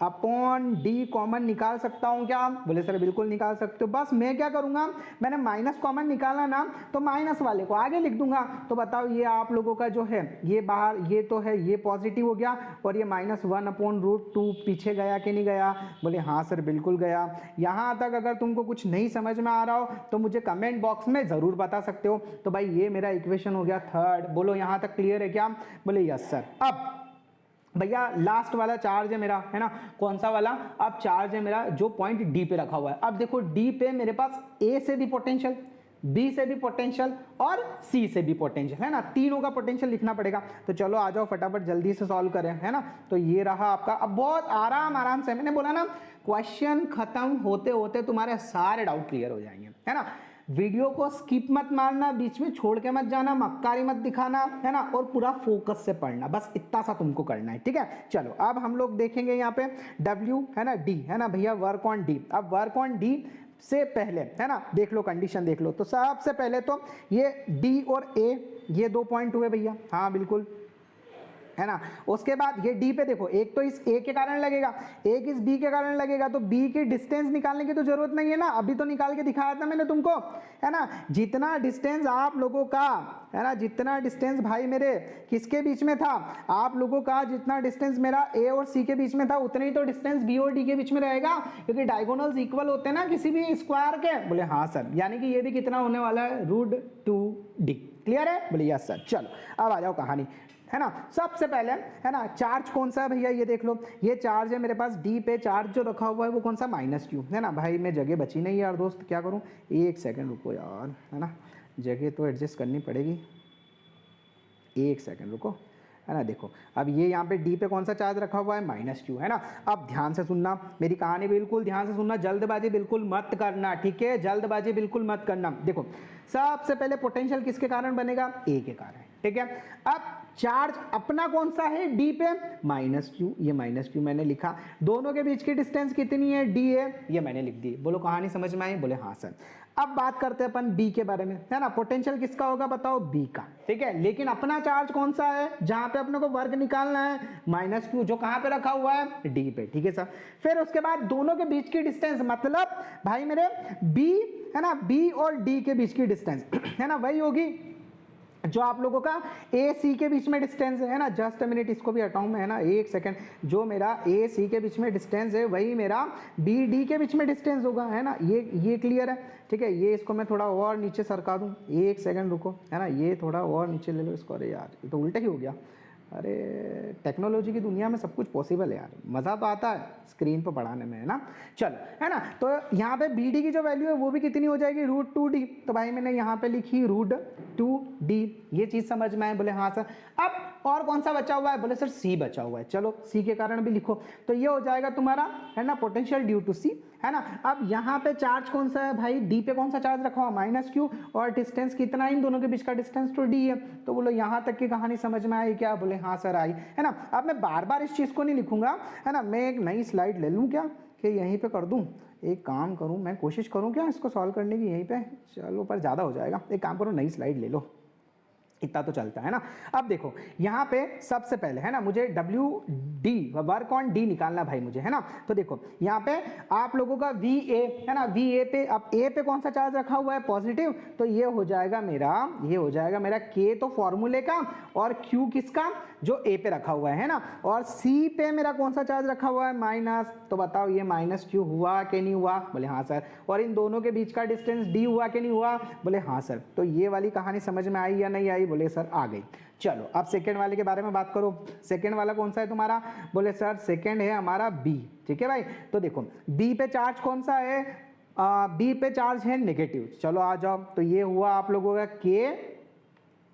अपॉन D कॉमन निकाल सकता हूँ क्या? बोले सर बिल्कुल निकाल सकते हो। बस मैं क्या करूँगा, मैंने माइनस कॉमन निकाला ना, तो माइनस वाले को आगे लिख दूंगा। तो बताओ ये आप लोगों का जो है ये बाहर, ये तो है, ये पॉजिटिव हो गया, और ये -1/√2 पीछे गया कि नहीं गया? बोले हाँ सर बिल्कुल गया। यहाँ तक अगर तुमको कुछ नहीं समझ में आ रहा हो तो मुझे कमेंट बॉक्स में ज़रूर बता सकते हो। तो भाई ये मेरा इक्वेशन हो गया थर्ड। बोलो यहाँ तक क्लियर है क्या? बोले यस सर। अब भैया लास्ट वाला चार्ज है मेरा, है ना, कौन सा वाला? अब चार्ज है मेरा जो पॉइंट D पे रखा हुआ है। अब देखो D पे मेरे पास A से भी पोटेंशियल, बी से भी पोटेंशियल और सी से भी पोटेंशियल, है ना, तीनों का पोटेंशियल लिखना पड़ेगा। तो चलो आ जाओ फटाफट जल्दी से सॉल्व करें, है ना। तो ये रहा आपका, अब बहुत आराम से, मैंने बोला ना क्वेश्चन खत्म होते होते तुम्हारे सारे डाउट क्लियर हो जाएंगे, है ना। वीडियो को स्किप मत मारना, बीच में छोड़ के मत जाना, मक्कारी मत दिखाना, है ना, और पूरा फोकस से पढ़ना, बस इतना सा तुमको करना है, ठीक है। चलो अब हम लोग देखेंगे यहाँ पे W, है ना, D, है ना भैया, वर्क ऑन D। अब वर्क ऑन D से पहले, है ना, देख लो कंडीशन देख लो। तो सबसे पहले तो ये D और A ये 2 पॉइंट हुए भैया, हाँ बिल्कुल, है ना। उसके बाद ये डी पे देखो, एक तो इस ए के कारण लगेगा, एक इस बी के कारण लगेगा, तो बी की डिस्टेंस निकालने की तो जरूरत नहीं है ना, अभी तो निकाल के दिखाया था मैंने तुमको, है ना। जितना डिस्टेंस आप लोगों का, है ना, जितना डिस्टेंस भाई मेरे किसके बीच में था, आप लोगों का जितना डिस्टेंस मेरा ए और सी के बीच में था, उतना ही तो डिस्टेंस बी और डी के बीच में रहेगा, क्योंकि डायगोनल्स इक्वल होते हैं ना किसी भी स्क्वायर के। बोले हाँ सर, यानी कि ये भी कितना होने वाला है, √2d। क्लियर है? बोले यस सर। चलो अब आ जाओ कहानी, है ना। सबसे पहले, है ना, चार्ज कौन सा है भैया, ये देख लो, ये चार्ज है मेरे पास डी पे, चार्ज जो रखा हुआ है वो कौन सा, -q, है ना। भाई मैं जगह बची नहीं यार दोस्त, क्या करूं, एक सेकंड रुको यार, है ना, जगह तो एडजस्ट करनी पड़ेगी, एक सेकंड रुको, है ना। देखो अब ये यहाँ पे डी पे कौन सा चार्ज रखा हुआ है, -q, है ना। अब ध्यान से सुनना मेरी कहानी, बिल्कुल ध्यान से सुनना, जल्दबाजी बिल्कुल मत करना, ठीक है, जल्दबाजी बिल्कुल मत करना। देखो सबसे पहले पोटेंशियल किसके कारण बनेगा, ए के कारण, ठीक है। अब चार्ज अपना कौन सा है, डी पे, -q, ये -q मैंने लिखा, दोनों के बीच की डिस्टेंस कितनी है, डी है, ये मैंने लिख दी। बोलो कहानी समझ में आई, बोले हाँ सर। अब बात करते हैं अपन बी के बारे में, है ना। पोटेंशियल किसका होगा बताओ, बी का, ठीक है। लेकिन अपना चार्ज कौन सा है, जहां पे अपने को वर्क निकालना है, -q, जो कहां पे रखा हुआ है, डी पे, ठीक है सर। फिर उसके बाद दोनों के बीच की डिस्टेंस, मतलब भाई मेरे बी, है ना, बी और डी के बीच की डिस्टेंस, है ना, वही होगी जो आप लोगों का ए सी के बीच में डिस्टेंस है ना। जस्ट मिनट, इसको भी हटाऊं मैं, है ना, एक सेकंड। जो मेरा ए सी के बीच में डिस्टेंस है वही मेरा बी डी के बीच में डिस्टेंस होगा, है ना। ये क्लियर है, ठीक है। ये इसको मैं थोड़ा और नीचे सरका दूं, एक सेकंड रुको, है ना, ये थोड़ा और नीचे ले लो इसको। अरे यार ये तो उल्टा ही हो गया, अरे टेक्नोलॉजी की दुनिया में सब कुछ पॉसिबल है यार, मज़ा तो आता है स्क्रीन पर पढ़ाने में, है ना। चलो, है ना, तो यहाँ पे बी डी की जो वैल्यू है वो भी कितनी हो जाएगी, √2d। तो भाई मैंने यहाँ पे लिखी √2d, ये चीज़ समझ में आए, बोले हाँ सर। अब और कौन सा बचा हुआ है, बोले सर सी बचा हुआ है। चलो सी के कारण भी लिखो, तो ये हो जाएगा तुम्हारा, है ना, पोटेंशियल ड्यू टू सी, है ना। अब यहाँ पे चार्ज कौन सा है भाई, डी पे कौन सा चार्ज रखा हुआ, -q, और डिस्टेंस कितना, इन दोनों के बीच का डिस्टेंस तो डी है। तो बोलो यहाँ तक की कहानी समझ में आई क्या, बोले हाँ सर आई, है ना। अब मैं बार बार इस चीज़ को नहीं लिखूंगा, है ना, मैं एक नई स्लाइड ले लूँ क्या, कि यहीं पे कर दूँ, एक काम करूँ, मैं कोशिश करूँ क्या इसको सॉल्व करने की यहीं पे, चलो पर ज़्यादा हो जाएगा, एक काम करो नई स्लाइड ले लो, इतना तो चलता है ना। अब देखो यहाँ पे सबसे पहले, है ना, मुझे WD, वर्क ऑन D निकालना भाई मुझे, है ना। तो देखो यहाँ पे आप लोगों का VA, है ना, VA पे, अब A पे कौन सा चार्ज रखा हुआ है, पॉजिटिव, तो ये हो जाएगा मेरा, ये हो जाएगा मेरा K तो फॉर्मूले का, और Q किसका, जो A पे रखा हुआ है ना। और C पे मेरा कौन सा चार्ज रखा हुआ है, माइनस, तो बताओ ये -q हुआ कि नहीं हुआ, बोले हाँ सर। और इन दोनों के बीच का डिस्टेंस D हुआ कि नहीं हुआ, बोले हाँ सर। तो ये वाली कहानी समझ में आई या नहीं आई, बोले सर आ गई। चलो अब सेकंड वाले के बारे में बात करो, सेकंड वाला कौन सा है तुम्हारा, बोले सर सेकंड है हमारा B, ठीक है भाई। तो देखो B पे चार्ज कौन सा है, B पे चार्ज है नेगेटिव। चलो आ जाओ, तो ये हुआ आप लोगों का K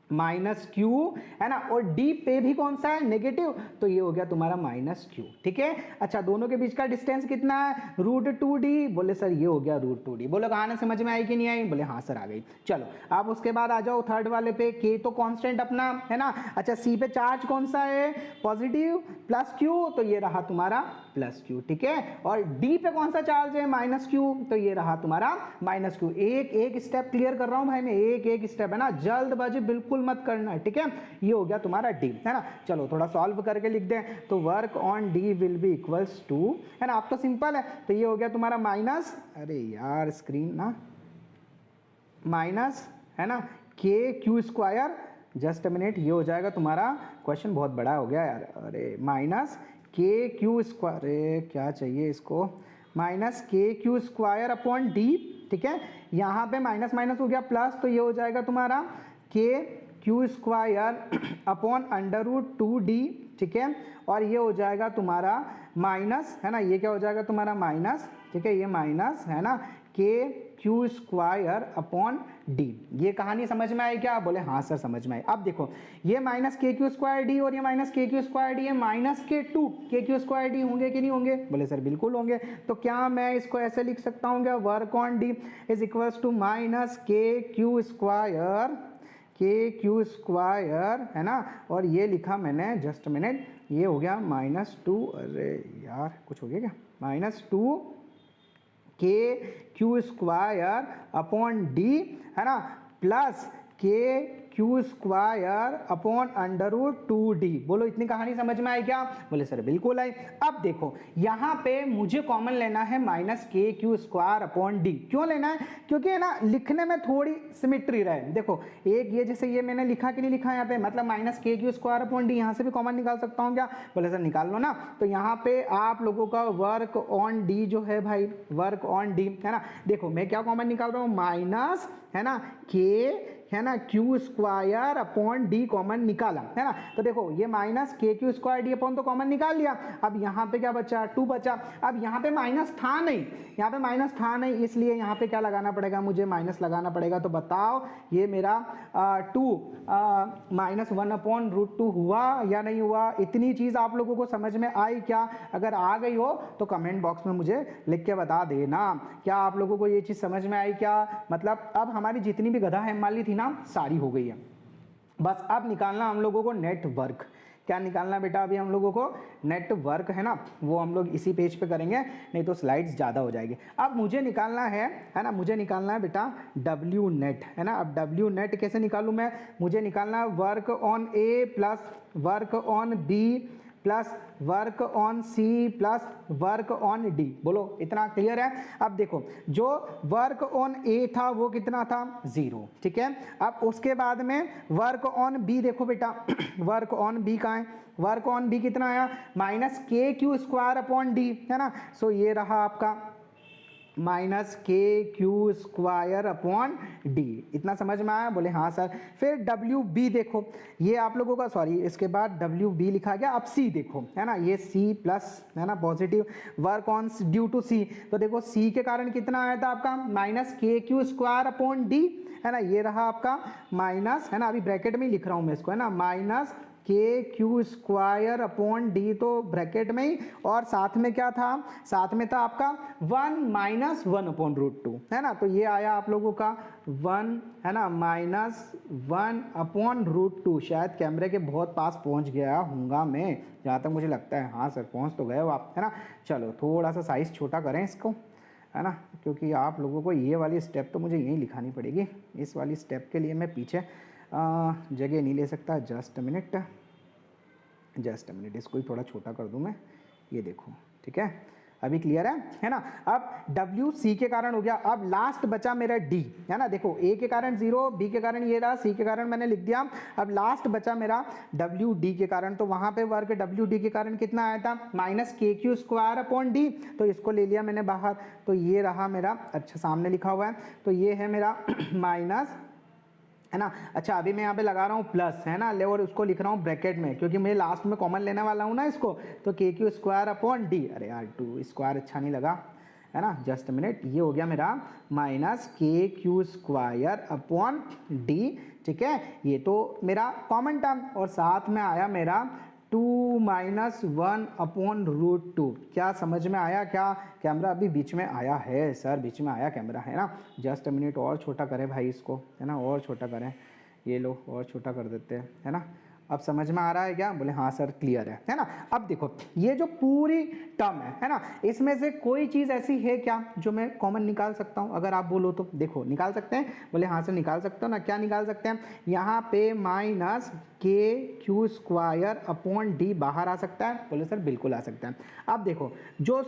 -q, है ना, और D पे भी कौन सा है, नेगेटिव, तो ये हो गया तुम्हारा -q, ठीक है। अच्छा दोनों के बीच का डिस्टेंस कितना है, √2d, बोले सर ये हो गया √2d। बोलो कहानी समझ में आई कि नहीं आई, बोले हाँ सर आ गई। चलो अब उसके बाद आ जाओ थर्ड वाले पे, K तो कांस्टेंट अपना, है ना। अच्छा C पे चार्ज कौन सा है, पॉजिटिव, +q, तो ये रहा तुम्हारा +q, ठीक है। और D पे कौन सा चार्ज है, -q, तो ये रहा तुम्हारा -q। एक एक स्टेप क्लियर कर रहा हूं भाई मैं, एक एक स्टेप, है ना, जल्दबाजी बिल्कुल मत करना है, ठीक है। ये हो गया तुम्हारा D, है ना। चलो थोड़ा सॉल्व करके लिख दें, तो work on D will be equals to, है ना, अब तो सिंपल है, तो ये हो गया तुम्हारा माइनस, अरे यार स्क्रीन ना, माइनस, है ना, KQ², जस्ट अ मिनट, ये हो जाएगा तुम्हारा, क्वेश्चन बहुत बड़ा हो गया यार, अरे माइनस KQ², अरे क्या चाहिए इसको, -KQ² अपॉन D, ठीक है। यहाँ पे माइनस माइनस हो गया प्लस, तो ये हो जाएगा तुम्हारा KQ² अपॉन √2d, ठीक है। और ये हो जाएगा तुम्हारा माइनस, है ना, ये क्या हो जाएगा तुम्हारा माइनस, ठीक है, ये माइनस, है ना, के क्यू स्क्वायर अपॉन डी। ये कहानी समझ में आई क्या? बोले हाँ सर समझ में आई। अब देखो ये minus K Q square D और ये minus K Q square D, ये माइनस के टू के क्यू स्क्वायर डी होंगे कि नहीं होंगे? बोले सर बिल्कुल होंगे। तो क्या मैं इसको ऐसे लिख सकता हूँ क्या? Work on D is equals to minus K Q square, है ना, और ये लिखा मैंने, जस्ट मिनट, ये हो गया -2, अरे यार कुछ हो गया क्या, -2 के क्यू स्क्वायर अपॉन डी, है ना, प्लस के क्यू स्क्वायर अपॉन √2d। बोलो इतनी कहानी समझ में आई क्या? बोले सर बिल्कुल आई। अब देखो यहाँ पे मुझे कॉमन लेना है -के क्यू स्क्वायर अपॉन डी। क्यों लेना है? क्योंकि है ना लिखने में थोड़ी सिमिट्री रहे। देखो एक ये जैसे ये मैंने लिखा कि नहीं लिखा यहाँ पे, मतलब -के क्यू स्क्वायर अपॉन डी, यहाँ से भी कॉमन निकाल सकता हूँ क्या? बोले सर निकाल लो ना। तो यहाँ पे आप लोगों का वर्क ऑन डी जो है भाई, वर्क ऑन डी, है ना, देखो मैं क्या कॉमन निकाल रहा हूँ, माइनस, है ना, के, है ना, Q square upon D common निकाला, है ना। तो देखो ये minus K Q square D upon तो कॉमन निकाल लिया। अब यहाँ पे क्या बचा? 2 बचा। अब यहाँ पे माइनस था नहीं, यहाँ पे माइनस था नहीं, इसलिए यहाँ पे क्या लगाना पड़ेगा? मुझे माइनस लगाना पड़ेगा। तो बताओ ये मेरा 2 -1 अपॉन √2 हुआ या नहीं हुआ? इतनी चीज़ आप लोगों को समझ में आई क्या? अगर आ गई हो तो कमेंट बॉक्स में मुझे लिख के बता देना। क्या आप लोगों को ये चीज़ समझ में आई क्या? मतलब अब हमारी जितनी भी गधा हेममाली थी ना सारी हो गई है। बस अब निकालना हम लोगों को नेटवर्क। क्या निकालना बेटा? अभी हम लोगों को नेटवर्क, है ना, वो हम लोग इसी पेज पे करेंगे, नहीं तो स्लाइड्स ज़्यादा हो जाएगी। अब मुझे निकालना है ना, मुझे निकालना है बेटा W नेट, है ना। अब W नेट कैसे निकालूँ मैं? मुझे निकालना है work on A plus work on B plus work on C plus work on D. बोलो इतना क्लियर है? अब देखो जो वर्क ऑन ए था वो कितना था? 0, ठीक है। अब उसके बाद में वर्क ऑन बी देखो बेटा वर्क ऑन बी कहाँ है? वर्क ऑन बी कितना आया? -के क्यू स्क्वायर अपॉन डी, है ना। सो ये रहा आपका -के क्यू स्क्वायर अपॉन डी। इतना समझ में आया? बोले हाँ सर। फिर WB देखो, ये आप लोगों का, सॉरी इसके बाद WB लिखा गया। अब C देखो, है ना, ये C प्लस, है ना, positive work on due to C। तो देखो C के कारण कितना आया था आपका? -के क्यू स्क्वायर अपॉन डी, है ना, ये रहा आपका माइनस, है ना, अभी ब्रैकेट में ही लिख रहा हूँ मैं इसको, है ना, के क्यू स्क्वायर अपॉन डी, तो ब्रैकेट में ही, और साथ में क्या था? साथ में था आपका 1 - 1 अपॉन √2, है ना। तो ये आया आप लोगों का 1, है ना, -1 अपॉन √2। शायद कैमरे के बहुत पास पहुंच गया हूँगा मैं, जहाँ तक मुझे लगता है। हाँ सर पहुँच तो गए हो आप, है ना। चलो थोड़ा सा साइज़ छोटा करें इसको, है ना, क्योंकि आप लोगों को ये वाली स्टेप तो मुझे यहीं लिखानी पड़ेगी। इस वाली स्टेप के लिए मैं पीछे जगह नहीं ले सकता। जस्ट मिनट, इसको ही थोड़ा छोटा कर दूं मैं। ये देखो, ठीक है, अभी क्लियर है ना। अब WC के कारण हो गया। अब लास्ट बचा मेरा D, है ना। देखो A के कारण 0, B के कारण ये रहा, C के कारण मैंने लिख दिया। अब लास्ट बचा मेरा WD के कारण, तो वहाँ पे वर्क WD के कारण कितना आया था? -के क्यू स्क्वायर अपॉन डी। तो इसको ले लिया मैंने बाहर, तो ये रहा मेरा, अच्छा सामने लिखा हुआ है, तो ये है मेरा माइनस, है ना। अच्छा अभी मैं यहाँ पे लगा रहा हूँ प्लस, है ना, ले, और उसको लिख रहा हूँ ब्रैकेट में, क्योंकि मैं लास्ट में कॉमन लेने वाला हूँ ना इसको। तो के क्यू स्क्वायर अपॉन डी, अरे यार 2 स्क्वायर अच्छा नहीं लगा, है ना, जस्ट मिनट, ये हो गया मेरा -के क्यू स्क्वायर अपॉन डी, ठीक है। ये तो मेरा कॉमन टर्म, और साथ में आया मेरा 2 - 1 अपॉन √2। क्या समझ में आया क्या? कैमरा अभी बीच में आया है सर, बीच में आया कैमरा, है ना। जस्ट मिनट, और छोटा करें भाई इसको, है ना, और छोटा करें, ये लो और छोटा कर देते हैं, है ना। अब समझ में आ रहा है क्या? बोले हाँ सर क्लियर है ना। अब देखो ये जो पूरी टर्म है ना, इसमें से कोई चीज़ ऐसी है क्या जो मैं कॉमन निकाल सकता हूँ? अगर आप बोलो तो देखो निकाल सकते हैं। बोले हाँ सर निकाल सकते हो ना। क्या निकाल सकते हैं? यहाँ पे -के क्यू स्क्वायर अपॉन डी बाहर आ सकता है। बोले सर बिल्कुल आ सकता है। अब देखो जो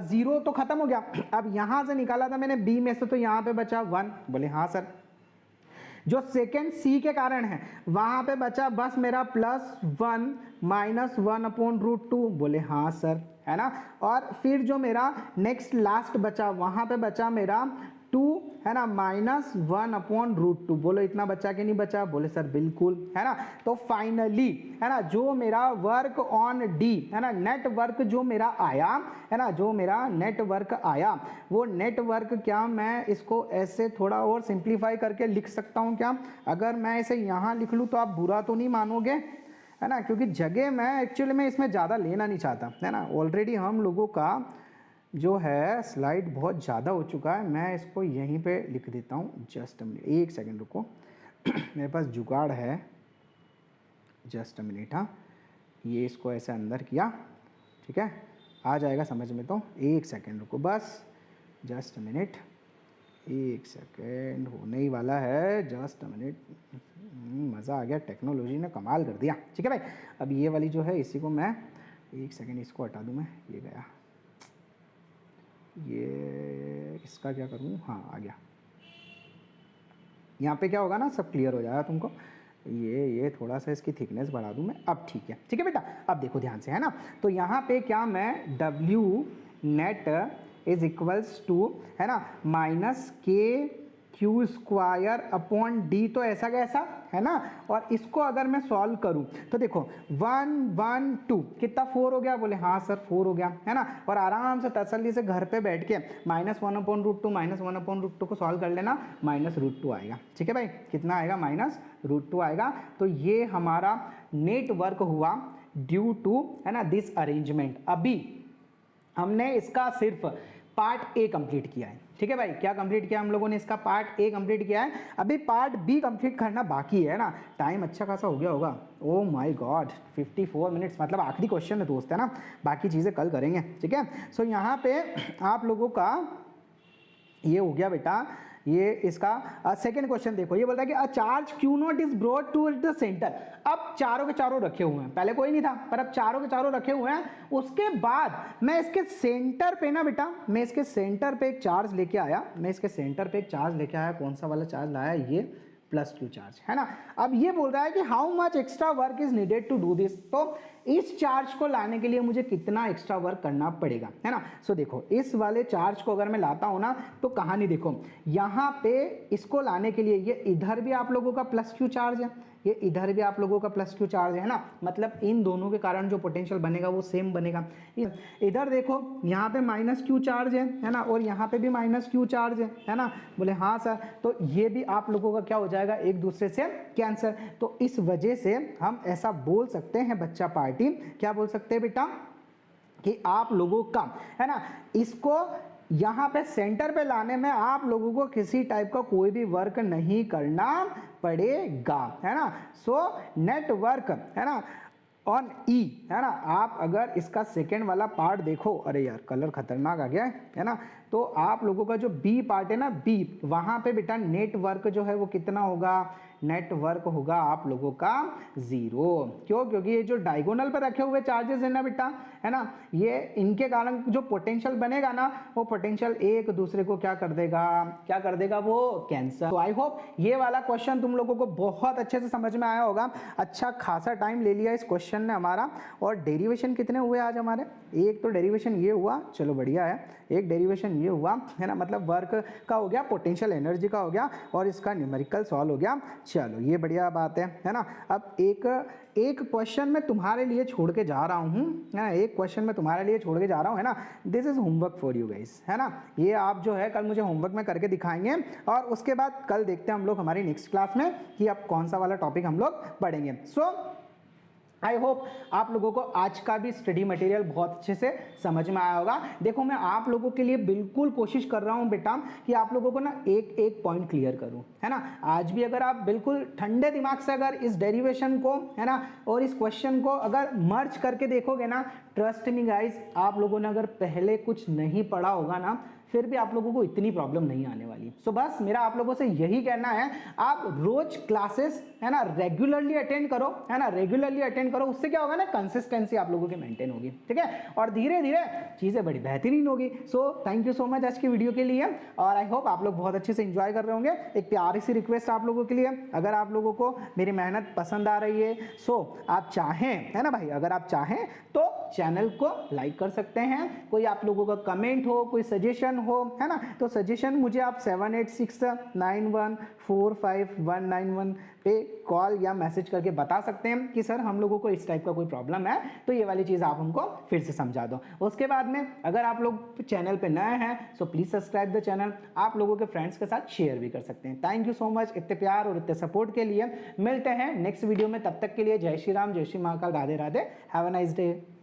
0 तो खत्म हो गया, अब यहाँ से निकाला था मैंने B में से, तो यहाँ पे बचा 1। बोले हाँ सर। जो सेकेंड C के कारण है वहाँ पे बचा बस मेरा +1 - 1 अपॉन √2। बोले हाँ सर, है ना। और फिर जो मेरा नेक्स्ट लास्ट बचा, वहाँ पे बचा मेरा टू है ना -1/√2। बोलो इतना बचा कि नहीं बचा? बोले सर बिल्कुल, है ना। तो फाइनली है ना जो मेरा वर्क ऑन डी है ना, नेट वर्क जो मेरा आया है ना, जो मेरा नेट वर्क आया, वो नेट वर्क क्या मैं इसको ऐसे थोड़ा और सिंप्लीफाई करके लिख सकता हूँ क्या? अगर मैं इसे यहाँ लिख लूँ तो आप बुरा तो नहीं मानोगे, है ना, क्योंकि जगह मैं एक्चुअली में इसमें ज़्यादा लेना नहीं चाहता, है ना। ऑलरेडी हम लोगों का जो है स्लाइड बहुत ज़्यादा हो चुका है। मैं इसको यहीं पे लिख देता हूँ। जस्ट अ मिनट, एक सेकंड रुको मेरे पास जुगाड़ है। Just a minute. हाँ, ये इसको ऐसे अंदर किया, ठीक है, आ जाएगा समझ में। तो एक सेकंड रुको बस, जस्ट अ मिनट, एक सेकंड होने ही वाला है, जस्ट अ मिनट। मज़ा आ गया, टेक्नोलॉजी ने कमाल कर दिया। ठीक है भाई, अब ये वाली जो है इसी को मैं एक सेकंड इसको हटा दूँ मैं, ये गया, ये इसका क्या करूँ? हाँ आ गया। यहाँ पे क्या होगा ना, सब क्लियर हो जाएगा तुमको। ये थोड़ा सा इसकी थिकनेस बढ़ा दूँ मैं, अब ठीक है। ठीक है बेटा, अब देखो ध्यान से, है ना। तो यहाँ पे क्या मैं W net is equals to, है ना, -KQ² तो ऐसा कैसा, है ना। और इसको अगर मैं सॉल्व करूं तो देखो 1 1 2 कितना 4 हो गया? बोले हाँ सर 4 हो गया, है ना। और आराम से तसल्ली से घर पे बैठ के -1/√2 को सॉल्व कर लेना, -√2 आएगा। ठीक है भाई, कितना आएगा? -√2 आएगा। तो ये हमारा नेटवर्क हुआ ड्यू टू, है ना, दिस अरेंजमेंट। अभी हमने इसका सिर्फ पार्ट ए कंप्लीट किया है। ठीक है भाई, क्या कंप्लीट किया हम लोगों ने? इसका पार्ट ए कंप्लीट किया है। अभी पार्ट बी कंप्लीट करना बाकी है ना। टाइम अच्छा खासा हो गया होगा। ओ माय गॉड, 54 मिनट्स, मतलब आखिरी क्वेश्चन है दोस्त, है ना। बाकी चीज़ें कल करेंगे। ठीक है, सो यहाँ पे आप लोगों का ये हो गया बेटा। ये इसका सेकंड क्वेश्चन देखो, ये बोलता है कि a charge Q0 is brought to the centre. अब चारों के चारों रखे हुए हैं, पहले कोई नहीं था, पर अब चारों के चारों रखे हुए हैं। उसके बाद मैं इसके सेंटर पे ना बेटा, मैं इसके सेंटर पे एक चार्ज लेके आया। मैं इसके सेंटर पे एक चार्ज लेके आया। कौन सा वाला चार्ज लाया? ये +Q चार्ज, है ना। अब ये बोल रहा है कि how much extra work is needed to do this. तो इस चार्ज को लाने के लिए मुझे कितना एक्स्ट्रा वर्क करना पड़ेगा, है ना। सो देखो, इस वाले चार्ज को अगर मैं लाता हूं ना, तो कहानी देखो, यहाँ पे इसको लाने के लिए ये इधर भी आप लोगों का +Q चार्ज है, ये इधर भी आप लोगों का +Q चार्ज है ना। मतलब इन दोनों के कारण जो पोटेंशियल बनेगा वो सेम बनेगा। इधर देखो, यहाँ पे -Q चार्ज है ना, और यहाँ पे भी -Q चार्ज है ना। बोले हाँ सर, तो ये भी आप लोगों का क्या हो जाएगा? एक दूसरे से कैंसर। तो इस वजह से हम ऐसा बोल सकते हैं बच्चा पार्टी, क्या बोल सकते हैं बेटा, कि आप लोगों का, है ना, इसको यहाँ पे सेंटर पे लाने में आप लोगों को किसी टाइप का कोई भी वर्क नहीं करना पड़ेगा, है ना। सो नेटवर्क, है ना, ऑन ई, है ना। आप अगर इसका सेकेंड वाला पार्ट देखो, अरे यार कलर खतरनाक आ गया है ना। तो आप लोगों का जो बी पार्ट है ना, बी, वहाँ पे बेटा नेटवर्क जो है वो कितना होगा? नेटवर्क होगा आप लोगों का 0। क्यों? क्योंकि ये जो डायगोनल पर रखे हुए चार्जेस है ना बेटा, है ना, ये इनके कारण जो पोटेंशियल बनेगा ना, वो पोटेंशियल एक दूसरे को क्या कर देगा? क्या कर देगा? वो कैंसर। तो आई होप ये वाला क्वेश्चन तुम लोगों को बहुत अच्छे से समझ में आया होगा। अच्छा खासा टाइम ले लिया इस क्वेश्चन ने हमारा। और डेरिवेशन कितने हुए आज हमारे? एक तो डेरिवेशन ये हुआ, चलो बढ़िया है। एक डेरिवेशन ये हुआ, है ना, मतलब वर्क का हो गया, पोटेंशियल एनर्जी का हो गया, और इसका न्यूमेरिकल सॉल्व हो गया। चलो ये बढ़िया बात है ना। अब एक क्वेश्चन मैं तुम्हारे लिए छोड़ के जा रहा हूँ, है ना। एक क्वेश्चन मैं तुम्हारे लिए छोड़ के जा रहा हूँ, है ना। This is homework for you guys, है ना। ये आप जो है कल मुझे होमवर्क में करके दिखाएंगे, और उसके बाद कल देखते हैं हम लोग हमारी नेक्स्ट क्लास में कि अब कौन सा वाला टॉपिक हम लोग पढ़ेंगे। सो आई होप आप लोगों को आज का भी स्टडी मटेरियल बहुत अच्छे से समझ में आया होगा। देखो मैं आप लोगों के लिए बिल्कुल कोशिश कर रहा हूं बेटा कि आप लोगों को ना एक एक पॉइंट क्लियर करूं, है ना। आज भी अगर आप बिल्कुल ठंडे दिमाग से अगर इस डेरिवेशन को, है ना, और इस क्वेश्चन को अगर मर्ज करके देखोगे ना, ट्रस्ट मी गाइस, आप लोगों ने अगर पहले कुछ नहीं पढ़ा होगा ना, फिर भी आप लोगों को इतनी प्रॉब्लम नहीं आने वाली। सो बस मेरा आप लोगों से यही कहना है, आप रोज क्लासेस, है ना, रेगुलरली अटेंड करो, है ना, रेगुलरली अटेंड करो। उससे क्या होगा ना, कंसिस्टेंसी आप लोगों की मेंटेन होगी, ठीक है, और धीरे धीरे चीजें बड़ी बेहतरीन होगी। So thank you so much आज की वीडियो के लिए, और आई होप आप लोग बहुत अच्छे से एंजॉय कर रहे होंगे। एक प्यारी सी रिक्वेस्ट आप लोगों के लिए, अगर आप लोगों को मेरी मेहनत पसंद आ रही है, सो आप चाहें, है ना भाई, अगर आप चाहें तो चैनल को लाइक कर सकते हैं। कोई आप लोगों का कमेंट हो, कोई सजेशन हो, है ना, तो सजेशन मुझे आप 7869145191 पे कॉल या मैसेज करके बता सकते हैं कि सर हम लोगों को इस टाइप का कोई प्रॉब्लम है, तो ये वाली चीज़ आप हमको फिर से समझा दो। उसके बाद में अगर आप लोग चैनल पे नए हैं so please subscribe the channel, आप लोगों के फ्रेंड्स के साथ शेयर भी कर सकते हैं। थैंक यू सो मच इतने प्यार और इतने सपोर्ट के लिए। मिलते हैं नेक्स्ट वीडियो में, तब तक के लिए जय श्री राम, जय Shri Mahakal, Radhe Radhe, have a nice day.